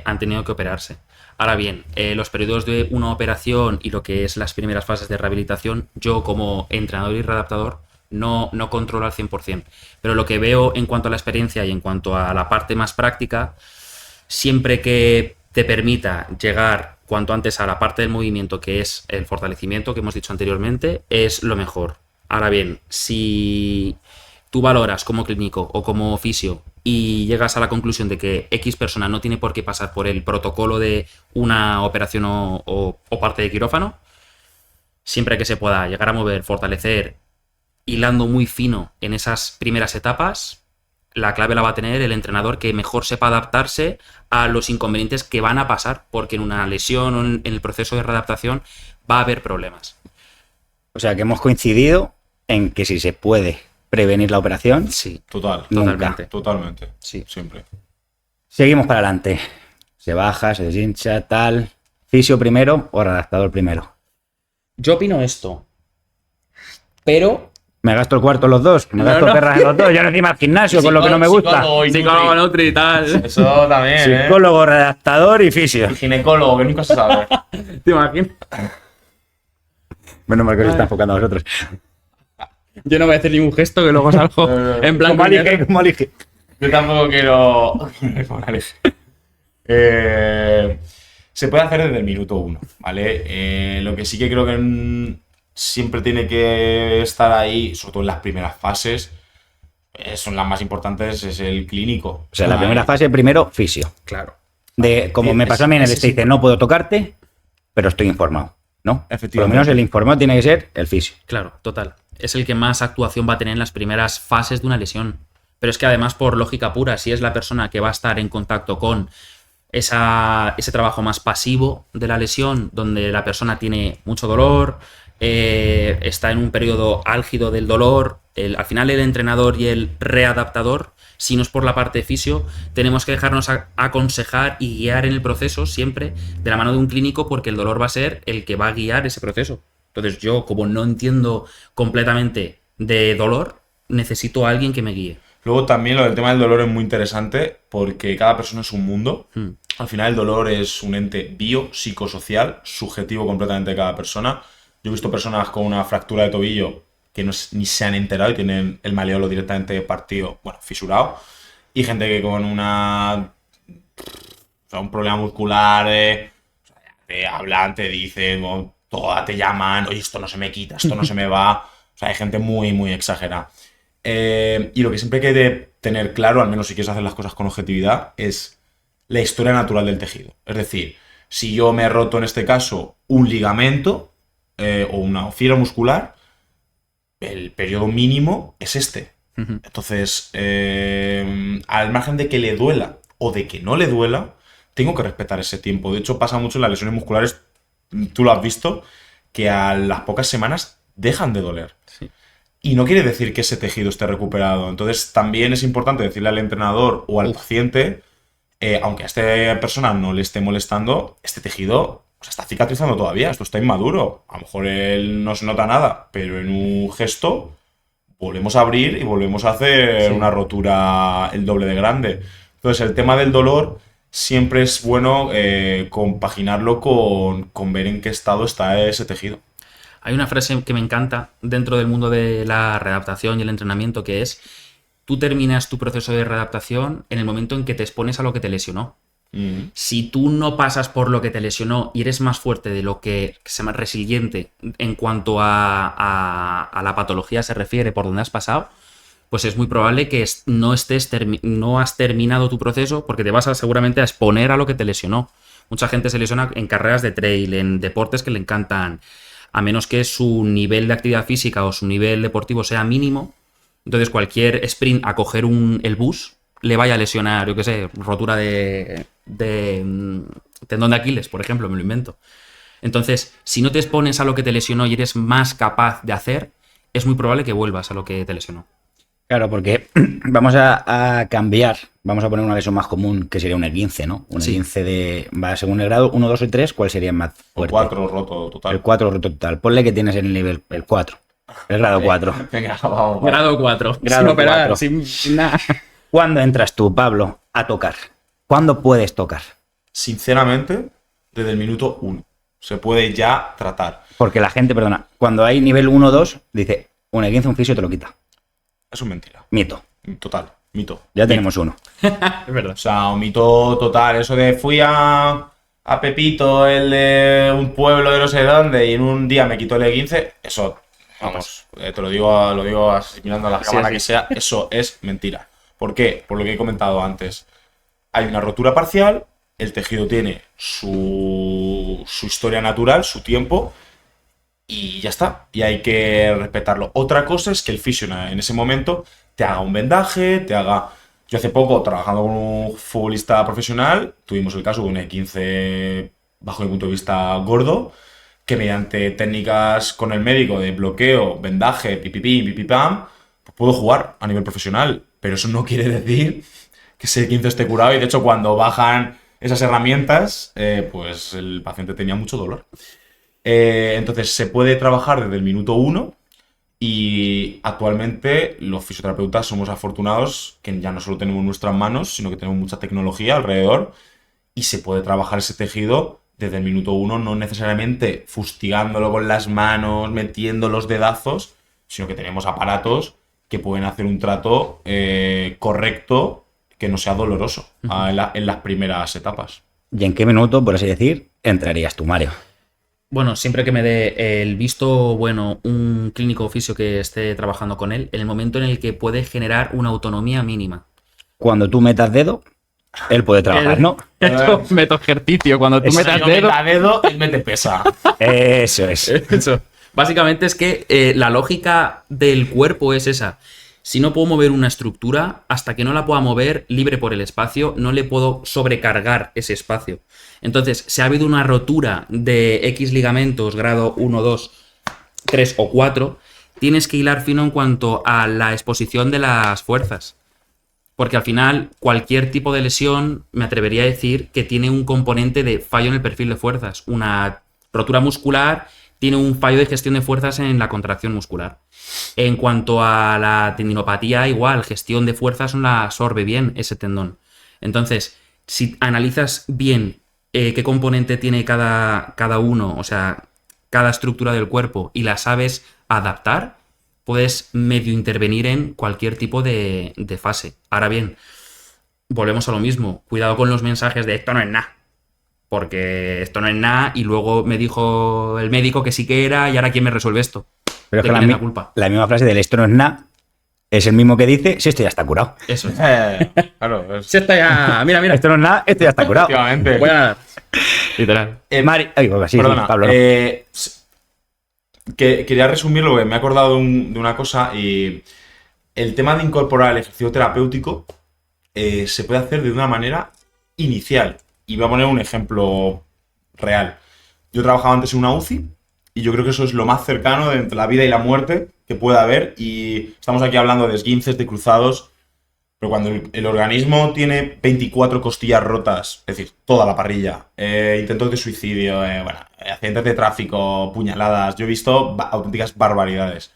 han tenido que operarse. Ahora bien, los periodos de una operación y lo que es las primeras fases de rehabilitación, yo como entrenador y readaptador no controlo al 100%. Pero lo que veo en cuanto a la experiencia y en cuanto a la parte más práctica, siempre que te permita llegar cuanto antes a la parte del movimiento, que es el fortalecimiento que hemos dicho anteriormente, es lo mejor. Ahora bien, si tú valoras como clínico o como fisio y llegas a la conclusión de que X persona no tiene por qué pasar por el protocolo de una operación o parte de quirófano, siempre que se pueda llegar a mover, fortalecer, hilando muy fino en esas primeras etapas, la clave la va a tener el entrenador que mejor sepa adaptarse a los inconvenientes que van a pasar, porque en una lesión o en el proceso de readaptación va a haber problemas. O sea, que hemos coincidido en que si se puede prevenir la operación, Sí, totalmente. Totalmente. Sí. Siempre. Seguimos para adelante. Se baja, se deshincha, tal. ¿Fisio primero o readaptador primero? Yo opino esto, pero Me gasto el cuarto en los dos. Me gasto perras en los dos. Yo no encima al gimnasio con lo que no me gusta. psicólogo, nutri y tal. Eso también, Psicólogo, redactador y fisio. El ginecólogo, que nunca se sabe. ¿Te imaginas? Menos mal que os está enfocando a vosotros. Yo no voy a hacer ningún gesto que luego salgo en blanco Como y negro. elige, como elige. Yo tampoco quiero... Se puede hacer desde el minuto 1, ¿vale? Lo que sí que creo que siempre tiene que estar ahí, sobre todo en las primeras fases, son las más importantes, es el clínico. O sea, la primera fase, primero, fisio. Claro. Como me pasó a mí en el este, dice, no puedo tocarte, pero estoy informado, ¿no? Efectivamente. Por lo menos el informado tiene que ser el fisio. Claro, total. Es el que más actuación va a tener en las primeras fases de una lesión. Pero es que además, por lógica pura, si es la persona que va a estar en contacto con ese trabajo más pasivo de la lesión, donde la persona tiene mucho dolor, está en un periodo álgido del dolor, al final el entrenador y el readaptador, si no es por la parte fisio, tenemos que dejarnos aconsejar y guiar en el proceso siempre de la mano de un clínico, porque el dolor va a ser el que va a guiar ese proceso. Entonces yo, como no entiendo completamente de dolor, necesito a alguien que me guíe. Luego también lo del tema del dolor es muy interesante porque cada persona es un mundo. Al final el dolor es un ente biopsicosocial, subjetivo completamente de cada persona. Yo he visto personas con una fractura de tobillo que ni se han enterado y tienen el maleolo directamente partido, bueno, fisurado. Y gente que con un problema muscular, te hablan, te dicen, te llaman, oye, esto no se me quita, esto no se me va. O sea, hay gente muy, muy exagerada. Y lo que siempre hay que tener claro, al menos si quieres hacer las cosas con objetividad, es la historia natural del tejido. Es decir, si yo me he roto en este caso un ligamento o una fibra muscular, el periodo mínimo es este. Entonces, al margen de que le duela o de que no le duela, tengo que respetar ese tiempo. De hecho, pasa mucho en las lesiones musculares, tú lo has visto, que a las pocas semanas dejan de doler. Sí. Y no quiere decir que ese tejido esté recuperado. Entonces, también es importante decirle al entrenador o al paciente, aunque a esta persona no le esté molestando, este tejido está cicatrizando todavía, esto está inmaduro. A lo mejor él no se nota nada, pero en un gesto volvemos a abrir y volvemos a hacer una rotura el doble de grande. Entonces, el tema del dolor siempre es bueno compaginarlo con ver en qué estado está ese tejido. Hay una frase que me encanta dentro del mundo de la readaptación y el entrenamiento, que es: tú terminas tu proceso de readaptación en el momento en que te expones a lo que te lesionó. Si tú no pasas por lo que te lesionó y eres más fuerte de lo que se llama resiliente en cuanto a la patología se refiere, por donde has pasado, pues es muy probable que no has terminado tu proceso porque te vas seguramente a exponer a lo que te lesionó. Mucha gente se lesiona en carreras de trail, en deportes que le encantan, a menos que su nivel de actividad física o su nivel deportivo sea mínimo. Entonces cualquier sprint a coger el bus le vaya a lesionar, yo qué sé, rotura de tendón de Aquiles, por ejemplo, me lo invento. Entonces, si no te expones a lo que te lesionó y eres más capaz de hacer, es muy probable que vuelvas a lo que te lesionó. Claro, porque vamos a cambiar, vamos a poner una lesión más común, que sería un E15, ¿no? Un E15 va según el grado, 1, 2 y 3, ¿cuál sería más fuerte? El 4 roto total. El 4 roto total. Ponle que tienes en el nivel, el 4, el grado 4. Venga, vamos. Grado 4. Grado sin operar, 4. sin nada. ¿Cuándo entras tú, Pablo, a tocar? ¿Cuándo puedes tocar? Sinceramente, desde el minuto 1. Se puede ya tratar. Porque la gente, perdona, cuando hay nivel 1 o 2, dice, un E15, un fisio te lo quita. Eso es mentira. Mito. Total, mito. Ya tenemos uno. Es verdad. O sea, un mito total. Eso de fui a Pepito, el de un pueblo de no sé dónde, y en un día me quitó el E15, eso, vamos, te lo digo asimilando a la cámara que sea, eso es mentira. ¿Por qué? Por lo que he comentado antes. Hay una rotura parcial, el tejido tiene su historia natural, su tiempo, y ya está. Y hay que respetarlo. Otra cosa es que el fisio en ese momento te haga un vendaje, te haga... Yo hace poco, trabajando con un futbolista profesional, tuvimos el caso de un E15, bajo mi punto de vista, gordo, que mediante técnicas con el médico de bloqueo, vendaje, pipipim, pipipam, pues pudo jugar a nivel profesional. Pero eso no quiere decir que ese E15 esté curado. Y de hecho, cuando bajan esas herramientas, pues el paciente tenía mucho dolor. Entonces, se puede trabajar desde el minuto 1. Y actualmente los fisioterapeutas somos afortunados que ya no solo tenemos en nuestras manos, sino que tenemos mucha tecnología alrededor y se puede trabajar ese tejido desde el minuto 1, no necesariamente fustigándolo con las manos, metiendo los dedazos, sino que tenemos aparatos que pueden hacer un trato correcto que no sea doloroso en las primeras etapas. ¿Y en qué minuto, por así decir, entrarías tú, Mario? Bueno, siempre que me dé el visto bueno un clínico fisio que esté trabajando con él, en el momento en el que puede generar una autonomía mínima. Cuando tú metas dedo, él puede trabajar, ¿no? Yo meto ejercicio. Cuando tú metas dedo, él mete pesa. Eso es. Eso. Básicamente es que la lógica del cuerpo es esa. Si no puedo mover una estructura, hasta que no la pueda mover libre por el espacio, no le puedo sobrecargar ese espacio. Entonces, si ha habido una rotura de X ligamentos, grado 1, 2, 3 o 4, tienes que hilar fino en cuanto a la exposición de las fuerzas. Porque al final, cualquier tipo de lesión, me atrevería a decir que tiene un componente de fallo en el perfil de fuerzas. Una rotura muscular tiene un fallo de gestión de fuerzas en la contracción muscular. En cuanto a la tendinopatía, igual, gestión de fuerzas no la absorbe bien ese tendón. Entonces, si analizas bien qué componente tiene cada uno, o sea, cada estructura del cuerpo, y la sabes adaptar, puedes medio intervenir en cualquier tipo de fase. Ahora bien, volvemos a lo mismo. Cuidado con los mensajes de esto no es nada. Porque esto no es nada y luego me dijo el médico que sí que era y ahora ¿quién me resuelve esto? Pero es que ¿De quién es la culpa? la misma frase del esto no es nada es el mismo que dice si esto ya está curado. Eso es. Claro, es... Si esto ya... Mira. Esto no es nada, esto ya está curado. Efectivamente. Voy a nadar. Literal. Ay, pues sí, Perdona, sí, Pablo. ¿No? Quería resumirlo porque me he acordado de una cosa y el tema de incorporar el ejercicio terapéutico se puede hacer de una manera inicial. Y voy a poner un ejemplo real. Yo trabajaba antes en una UCI y yo creo que eso es lo más cercano de entre la vida y la muerte que puede haber. Y estamos aquí hablando de esguinces, de cruzados, pero cuando el organismo tiene 24 costillas rotas, es decir, toda la parrilla, intentos de suicidio, accidentes de tráfico, puñaladas, yo he visto auténticas barbaridades.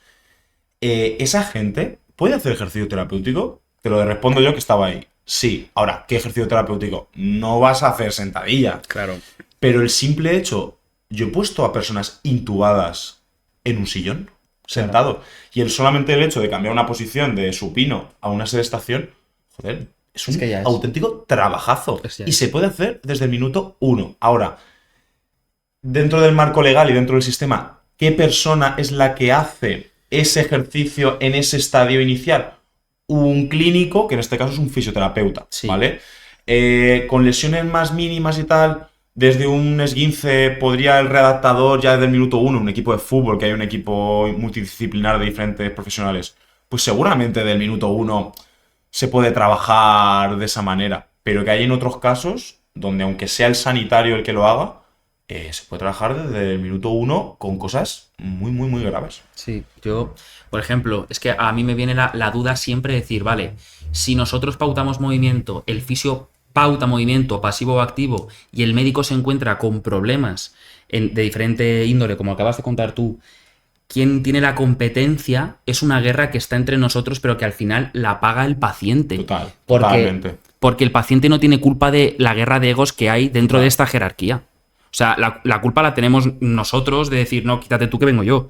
¿Esa gente puede hacer ejercicio terapéutico? Te lo respondo yo que estaba ahí. Sí. Ahora, ¿qué ejercicio terapéutico? No vas a hacer sentadilla. Claro. Pero el simple hecho, yo he puesto a personas intubadas en un sillón, sentado. Y solamente el hecho de cambiar una posición de supino a una sedestación, joder, Es un Es que ya es. auténtico trabajazo. Es ya Y es. se puede hacer desde el minuto 1. Ahora, dentro del marco legal y dentro del sistema, ¿qué persona es la que hace ese ejercicio en ese estadio inicial? Un clínico, que en este caso es un fisioterapeuta, Sí. ¿vale? Con lesiones más mínimas y tal, desde un esguince podría el readaptador ya desde el minuto 1, un equipo de fútbol, que hay un equipo multidisciplinar de diferentes profesionales, pues seguramente del minuto 1 se puede trabajar de esa manera, pero que hay en otros casos donde aunque sea el sanitario el que lo haga, se puede trabajar desde el minuto 1 con cosas muy, muy, muy graves. Sí, yo, por ejemplo, es que a mí me viene la duda siempre de decir, vale, si nosotros pautamos movimiento, el fisio pauta movimiento pasivo o activo y el médico se encuentra con problemas de diferente índole, como acabas de contar tú, quien tiene la competencia es una guerra que está entre nosotros, pero que al final la paga el paciente. Totalmente. Porque el paciente no tiene culpa de la guerra de egos que hay dentro de esta jerarquía. O sea, la culpa la tenemos nosotros de decir, no, quítate tú que vengo yo.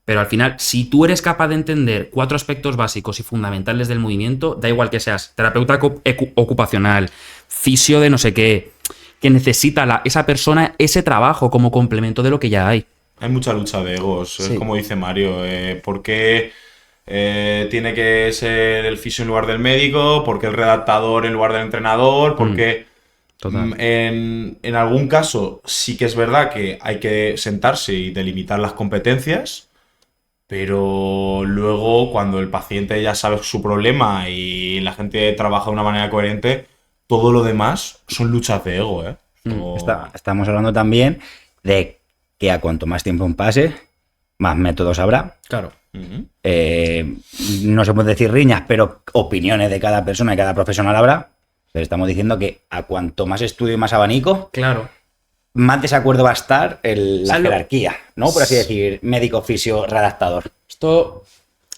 Pero al final, si tú eres capaz de entender 4 aspectos básicos y fundamentales del movimiento, da igual que seas terapeuta ocupacional, fisio de no sé qué, que necesita esa persona ese trabajo como complemento de lo que ya hay. Hay mucha lucha de egos, Sí. es como dice Mario. ¿Por qué tiene que ser el fisio en lugar del médico? ¿Por qué el redactador en lugar del entrenador? ¿Por qué? Total. En algún caso sí que es verdad que hay que sentarse y delimitar las competencias, pero luego cuando el paciente ya sabe su problema y la gente trabaja de una manera coherente, todo lo demás son luchas de ego, ¿eh? Estamos hablando también de que a cuanto más tiempo pase, más métodos habrá. Claro. Ujú. No se puede decir riñas, pero opiniones de cada persona y cada profesional habrá. Pero estamos diciendo que a cuanto más estudio y más abanico, Claro. más desacuerdo va a estar la ¿Sabes lo- jerarquía, ¿no? Por así decir, médico, fisio, redactador. Esto,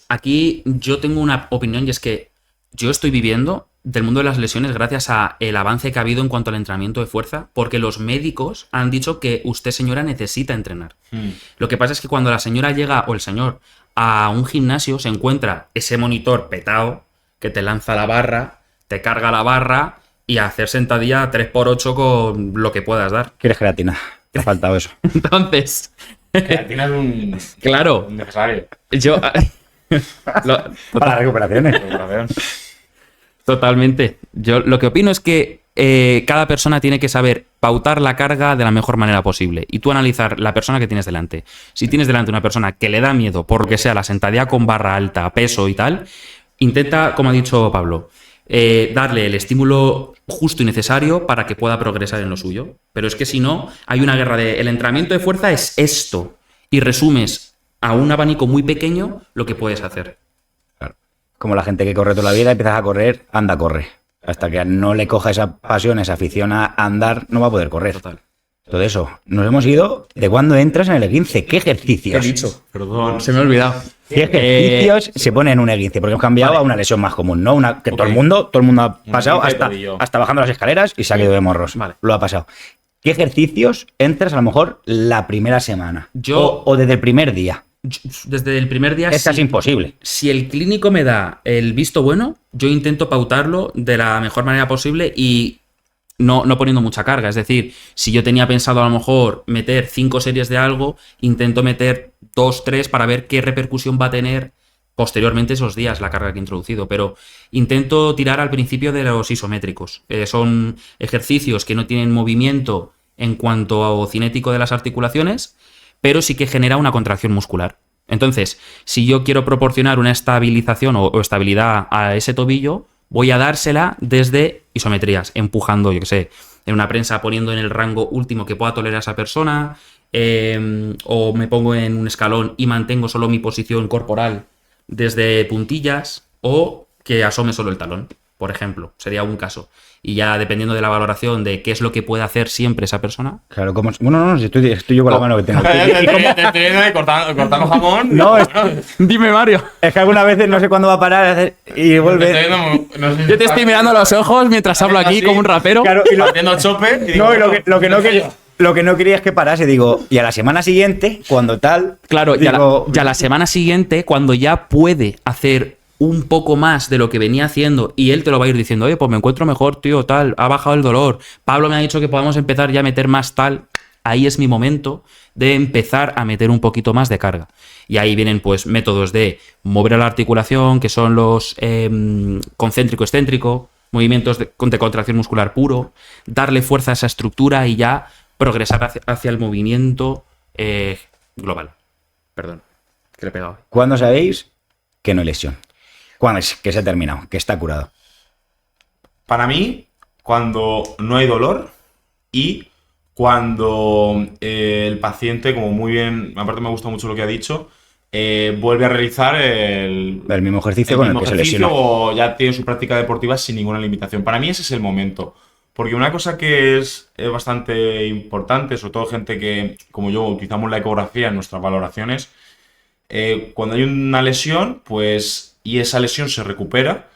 aquí yo tengo una opinión y es que yo estoy viviendo del mundo de las lesiones gracias a el avance que ha habido en cuanto al entrenamiento de fuerza, porque los médicos han dicho que usted, señora, necesita entrenar. Lo que pasa es que cuando la señora llega, o el señor, a un gimnasio, se encuentra ese monitor petado que te lanza la barra, te carga la barra y a hacer sentadilla 3x8 con lo que puedas dar. ¿Quieres creatina? Te ha faltado eso. Entonces, Creatina es un claro, necesario. yo... lo- Para recuperaciones. Totalmente. Yo lo que opino es que cada persona tiene que saber pautar la carga de la mejor manera posible y tú analizar la persona que tienes delante. Si tienes delante una persona que le da miedo por lo que sea la sentadilla con barra alta, peso y tal, intenta, como ha dicho Pablo, darle el estímulo justo y necesario para que pueda progresar en lo suyo. Pero es que si no, hay una guerra de... El entrenamiento de fuerza es esto y resumes a un abanico muy pequeño lo que puedes hacer. Como la gente que corre toda la vida, empiezas a correr, anda, corre. Hasta que no le coja esa pasión, esa afición a andar, no va a poder correr. Total. Todo eso. Nos hemos ido de cuando entras en el E15. ¿Qué ejercicios? Perdón. Se me ha olvidado. ¿Qué ejercicios se ponen en un E15? Porque hemos cambiado a una lesión más común, ¿no? Una que todo el mundo ha pasado esguince de hasta, tobillo. hasta bajando las escaleras y se ha quedado de morros. Vale. Lo ha pasado. ¿Qué ejercicios entras a lo mejor la primera semana? Yo- O desde el primer día. Desde el primer día, Es casi imposible. si el clínico me da el visto bueno, yo intento pautarlo de la mejor manera posible y no poniendo mucha carga. Es decir, si yo tenía pensado a lo mejor meter 5 series de algo, intento meter 2, 3 para ver qué repercusión va a tener posteriormente esos días la carga que he introducido. Pero intento tirar al principio de los isométricos. Son ejercicios que no tienen movimiento en cuanto a cinético de las articulaciones, pero sí que genera una contracción muscular. Entonces, si yo quiero proporcionar una estabilización o estabilidad a ese tobillo, voy a dársela desde isometrías, empujando, yo qué sé, en una prensa poniendo en el rango último que pueda tolerar esa persona, o me pongo en un escalón y mantengo solo mi posición corporal desde puntillas, o que asome solo el talón, por ejemplo, sería un caso. Y ya dependiendo de la valoración de qué es lo que puede hacer siempre esa persona. Claro, como. Bueno, no, si estoy yo con la mano que tengo. Te viene cortando jamón. No, Dime, Mario. es que algunas veces no sé cuándo va a parar y vuelve. Yo te estoy mirando a los ojos mientras hablo aquí así. como un rapero. Claro, y Haciendo chope. Y digo, no, y lo que no quería es que parase, digo, y a la semana siguiente, cuando tal. Claro, digo, ya la semana siguiente, cuando ya puede hacer un poco más de lo que venía haciendo y él te lo va a ir diciendo, oye, pues me encuentro mejor, tío, tal, ha bajado el dolor, Pablo me ha dicho que podamos empezar ya a meter más tal, ahí es mi momento de empezar a meter un poquito más de carga. Y ahí vienen pues métodos de mover a la articulación, que son los concéntrico-excéntrico, movimientos de contracción muscular puro, darle fuerza a esa estructura y ya progresar hacia el movimiento global. Perdón, que le he pegado. ¿Cuándo sabéis que no hay lesión? ¿Cuándo es que se ha terminado? Que está curado. Para mí, cuando no hay dolor y cuando el paciente, como muy bien, aparte me gusta mucho lo que ha dicho, vuelve a realizar el mismo ejercicio con el que se lesionó. O ya tiene su práctica deportiva sin ninguna limitación. Para mí ese es el momento. Porque una cosa que es bastante importante, sobre todo gente que, como yo, utilizamos la ecografía en nuestras valoraciones, cuando hay una lesión, pues, y esa lesión se recupera,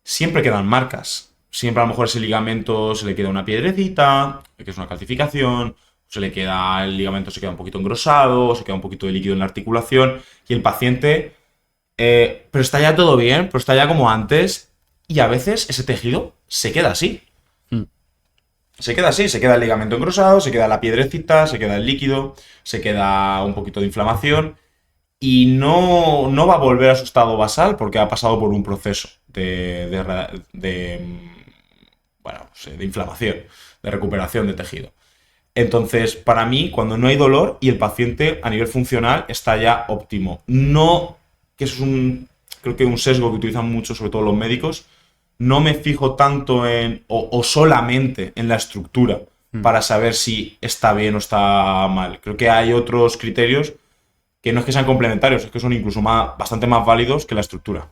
siempre quedan marcas. Siempre a lo mejor ese ligamento se le queda una piedrecita, que es una calcificación, se le queda el ligamento, se queda un poquito engrosado, se queda un poquito de líquido en la articulación, y el paciente, pero está ya todo bien, pero está ya como antes, y a veces ese tejido se queda así. Se queda así, se queda el ligamento engrosado, se queda la piedrecita, se queda el líquido, se queda un poquito de inflamación y no va a volver a su estado basal porque ha pasado por un proceso de inflamación, de recuperación de tejido. Entonces, para mí, cuando no hay dolor y el paciente a nivel funcional está ya óptimo. No, que eso es creo que un sesgo que utilizan mucho, sobre todo los médicos, no me fijo tanto en, o solamente en la estructura para saber si está bien o está mal. Creo que hay otros criterios que no es que sean complementarios, es que son incluso bastante más válidos que la estructura.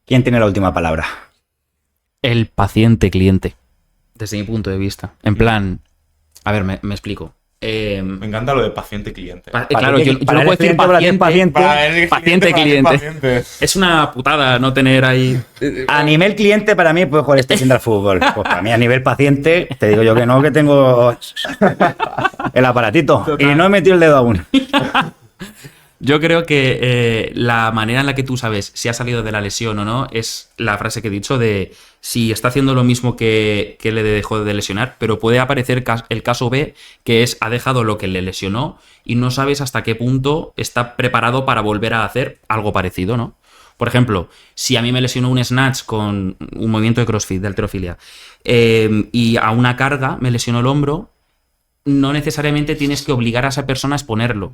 ¿Quién tiene la última palabra? El paciente cliente, desde mi punto de vista. En plan, a ver, me explico. Me encanta lo de paciente-cliente. Claro, yo no puedo decir paciente-cliente. Es una putada no tener ahí... A nivel cliente, para mí, pues jugar este al fútbol. Pues para mí, a nivel paciente, te digo yo que no, que tengo el aparatito. Total. Y no he metido el dedo aún. Yo creo que la manera en la que tú sabes si ha salido de la lesión o no es la frase que he dicho de si está haciendo lo mismo que le dejó de lesionar, pero puede aparecer el caso B, que es ha dejado lo que le lesionó y no sabes hasta qué punto está preparado para volver a hacer algo parecido, ¿no? Por ejemplo, si a mí me lesionó un snatch con un movimiento de CrossFit, de halterofilia, y a una carga me lesionó el hombro, no necesariamente tienes que obligar a esa persona a exponerlo.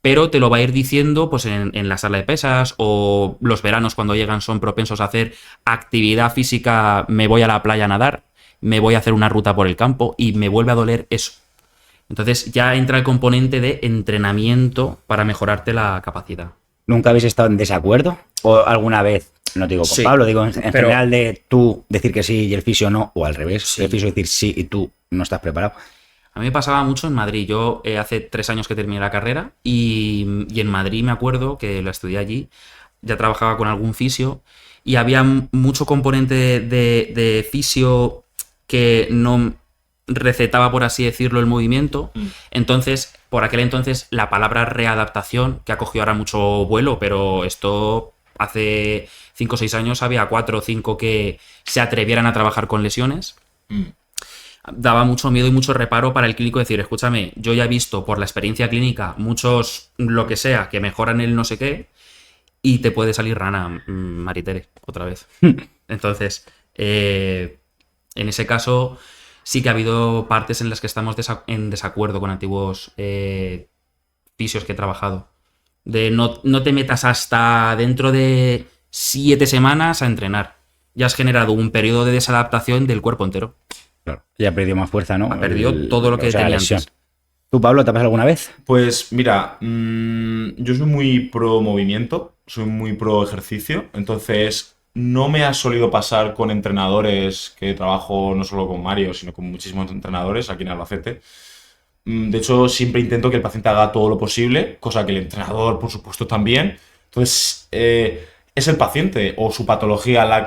Pero te lo va a ir diciendo pues en la sala de pesas o los veranos cuando llegan son propensos a hacer actividad física, me voy a la playa a nadar, me voy a hacer una ruta por el campo y me vuelve a doler eso. Entonces ya entra el componente de entrenamiento para mejorarte la capacidad. ¿Nunca habéis estado en desacuerdo? ¿O alguna vez, no digo con Pablo, digo en general de tú decir que sí y el fisio no, o al revés, el fisio decir sí y tú no estás preparado? A mí me pasaba mucho en Madrid. Yo hace 3 años que terminé la carrera y en Madrid me acuerdo que la estudié allí, ya trabajaba con algún fisio y había mucho componente de fisio que no recetaba, por así decirlo, el movimiento. Entonces, por aquel entonces, la palabra readaptación, que ha cogido ahora mucho vuelo, pero esto hace 5 o 6 años había 4 o 5 que se atrevieran a trabajar con lesiones. Daba mucho miedo y mucho reparo para el clínico decir, escúchame, yo ya he visto por la experiencia clínica muchos, lo que sea, que mejoran el no sé qué y te puede salir rana, Maritere, otra vez. Entonces, en ese caso sí que ha habido partes en las que estamos en desacuerdo con antiguos fisios que he trabajado. De no te metas hasta dentro de 7 semanas a entrenar. Ya has generado un periodo de desadaptación del cuerpo entero. Claro. Ya perdió más fuerza, ¿no? Ha perdido todo lo que tenía antes. ¿Tú, Pablo, te ha pasado alguna vez? Pues mira, yo soy muy pro movimiento, soy muy pro ejercicio, entonces no me ha solido pasar con entrenadores que trabajo no solo con Mario, sino con muchísimos entrenadores aquí en Albacete. De hecho, siempre intento que el paciente haga todo lo posible, cosa que el entrenador, por supuesto, también. Entonces, es el paciente o su patología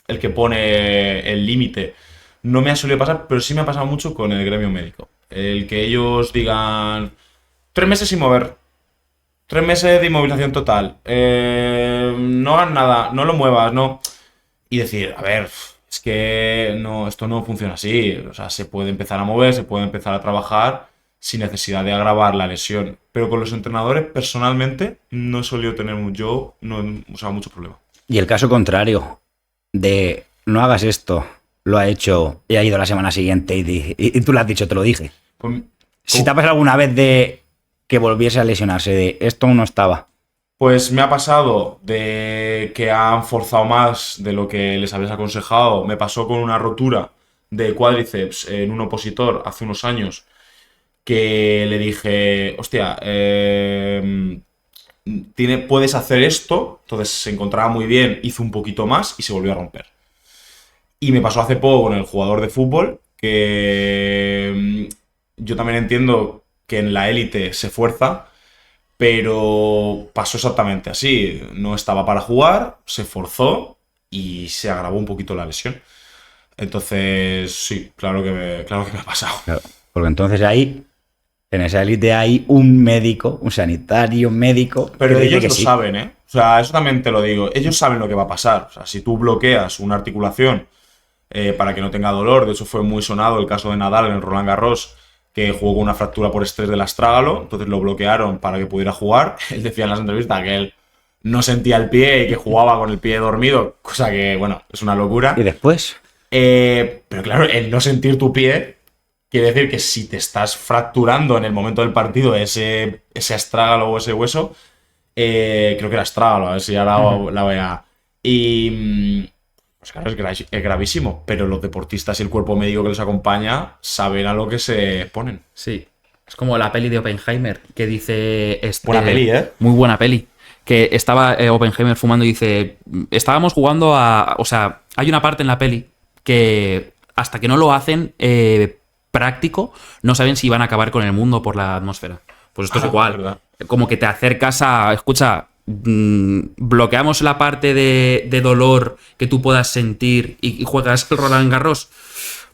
el que pone el límite. No me ha solido pasar, pero sí me ha pasado mucho con el gremio médico. El que ellos digan 3 meses sin mover, 3 meses de inmovilización total, no hagas nada, no lo muevas, no. Y decir, a ver, es que no, esto no funciona así. O sea, se puede empezar a mover, se puede empezar a trabajar sin necesidad de agravar la lesión. Pero con los entrenadores, personalmente, no he solido tener mucho problema. Y el caso contrario, de no hagas esto, lo ha hecho y ha ido la semana siguiente y tú le has dicho, te lo dije. Pues, Si te ha pasado alguna vez de que volviese a lesionarse, de esto no estaba. Pues me ha pasado de que han forzado más de lo que les habías aconsejado. Me pasó con una rotura de cuádriceps en un opositor hace unos años que le dije, hostia, puedes hacer esto. Entonces se encontraba muy bien, hizo un poquito más y se volvió a romper. Y me pasó hace poco con el jugador de fútbol que yo también entiendo que en la élite se fuerza, pero pasó exactamente así. No estaba para jugar, se forzó y se agravó un poquito la lesión. Entonces, sí, claro que me ha pasado. Claro, porque entonces ahí, en esa élite hay un médico, un sanitario, un médico. Pero que dice ellos que lo sí. saben, ¿eh? O sea, eso también te lo digo. Ellos saben lo que va a pasar. O sea, si tú bloqueas una articulación para que no tenga dolor, de hecho fue muy sonado el caso de Nadal en el Roland Garros, que jugó con una fractura por estrés del astrágalo, entonces lo bloquearon para que pudiera jugar. Él decía en las entrevistas que él no sentía el pie y que jugaba con el pie dormido, cosa que, bueno, es una locura. ¿Y después? Pero claro, el no sentir tu pie quiere decir que si te estás fracturando en el momento del partido ese astrágalo o ese hueso, creo que era astrágalo, a ver si ahora la voy a... Y... Pues claro, es gravísimo, pero los deportistas y el cuerpo médico que les acompaña saben a lo que se ponen. Sí. Es como la peli de Oppenheimer, que dice... Buena peli, ¿eh? Muy buena peli. Que estaba Oppenheimer fumando y dice... Estábamos jugando a... O sea, hay una parte en la peli que hasta que no lo hacen práctico, no saben si van a acabar con el mundo por la atmósfera. Pues esto es igual. Verdad. Como que te acercas a... Escucha... bloqueamos la parte de dolor que tú puedas sentir y juegas el Roland Garros,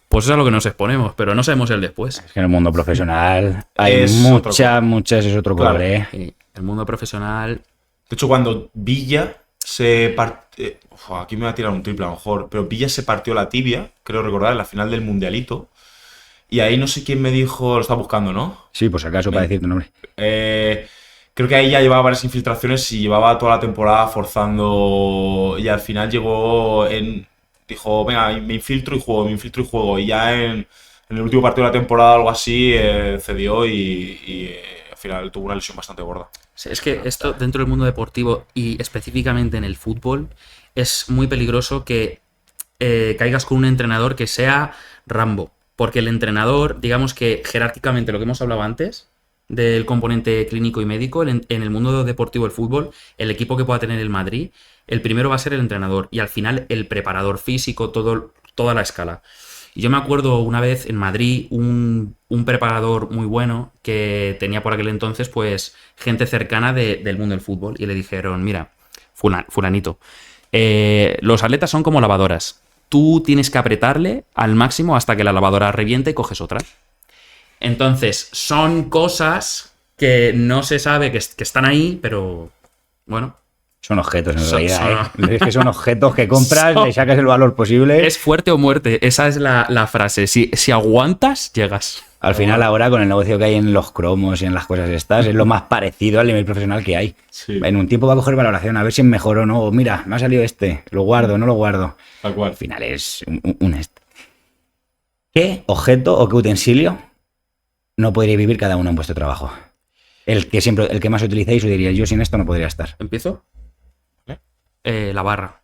pues es a lo que nos exponemos, pero no sabemos el después. Es que en el mundo mundo hay Es muchas, es otro Claro. cobre, ¿eh? Sí, el mundo profesional... De hecho, cuando Villa se partió... Aquí me va a tirar un triple a lo mejor, pero Villa se partió la tibia, creo recordar, en la final del Mundialito. Y ahí no sé quién me dijo... Lo está buscando, ¿no? Sí, pues acaso para decir tu nombre. Creo que ahí ya llevaba varias infiltraciones y llevaba toda la temporada forzando. Y al final dijo, venga, me infiltro y juego, me infiltro y juego. Y ya en el último partido de la temporada, algo así, cedió y al final tuvo una lesión bastante gorda. Sí, es que esto dentro del mundo deportivo y específicamente en el fútbol es muy peligroso que caigas con un entrenador que sea Rambo. Porque el entrenador, digamos que jerárquicamente lo que hemos hablado antes del componente clínico y médico, en el mundo deportivo del fútbol, el equipo que pueda tener el Madrid, el primero va a ser el entrenador y al final el preparador físico, toda la escala. Y yo me acuerdo una vez en Madrid un preparador muy bueno que tenía por aquel entonces pues gente cercana del mundo del fútbol y le dijeron, mira, fulanito, los atletas son como lavadoras. Tú tienes que apretarle al máximo hasta que la lavadora reviente y coges otra. Entonces, son cosas que no se sabe que están ahí, pero bueno. Son objetos en Son- realidad, ¿eh? Es que son objetos que compras, le sacas el valor posible. Es fuerte o muerte, esa es la frase. Si aguantas, llegas. Al final ahora con el negocio que hay en los cromos y en las cosas estas, es lo más parecido al nivel profesional que hay. Sí. En un tiempo va a coger valoración, a ver si es mejor o no. O mira, me ha salido este, lo guardo, no lo guardo. Tal cual. Al final es ¿Qué objeto o qué utensilio no podría vivir cada uno en vuestro trabajo? El que más utilizáis, o diría, yo sin esto no podría estar. ¿Empiezo? ¿Eh? La barra.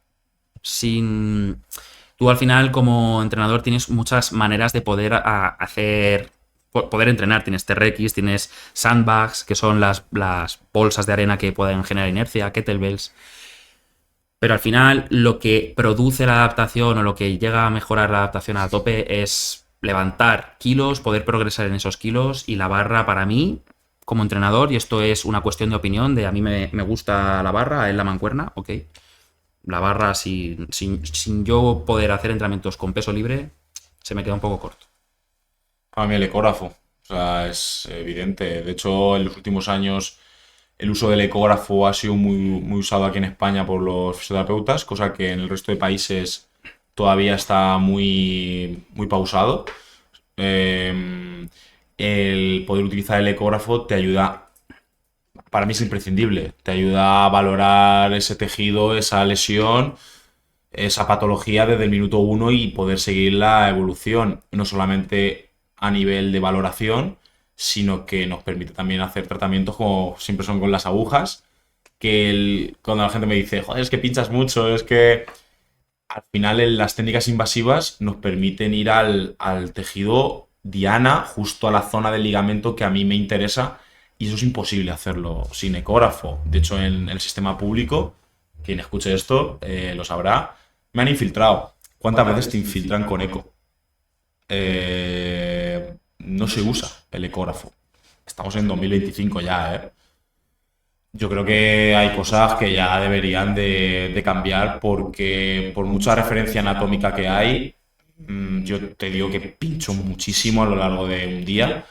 Tú al final como entrenador tienes muchas maneras de poder poder entrenar. Tienes TRX, tienes sandbags, que son las bolsas de arena que pueden generar inercia, kettlebells. Pero al final lo que produce la adaptación o lo que llega a mejorar la adaptación a tope es levantar kilos, poder progresar en esos kilos, y la barra para mí, como entrenador, y esto es una cuestión de opinión, de a mí me gusta la barra, a él la mancuerna, ok. La barra sin yo poder hacer entrenamientos con peso libre, se me queda un poco corto. A mí el ecógrafo. O sea, es evidente. De hecho, en los últimos años el uso del ecógrafo ha sido muy usado aquí en España por los fisioterapeutas, cosa que en el resto de países todavía está muy pausado. El poder utilizar el ecógrafo te ayuda, para mí es imprescindible, te ayuda a valorar ese tejido, esa lesión, esa patología desde el minuto 1 y poder seguir la evolución, no solamente a nivel de valoración, sino que nos permite también hacer tratamientos como siempre son con las agujas, que cuando la gente me dice, joder, es que pinchas mucho, es que al final las técnicas invasivas nos permiten ir al tejido diana, justo a la zona del ligamento que a mí me interesa, y eso es imposible hacerlo sin ecógrafo. De hecho, en el sistema público, quien escuche esto lo sabrá, me han infiltrado. ¿Cuántas veces te infiltran con eco? No se usa el ecógrafo. Estamos en 2025 ya, ¿eh? Yo creo que hay cosas que ya deberían de cambiar porque por mucha referencia anatómica que hay, yo te digo que pincho muchísimo a lo largo de un día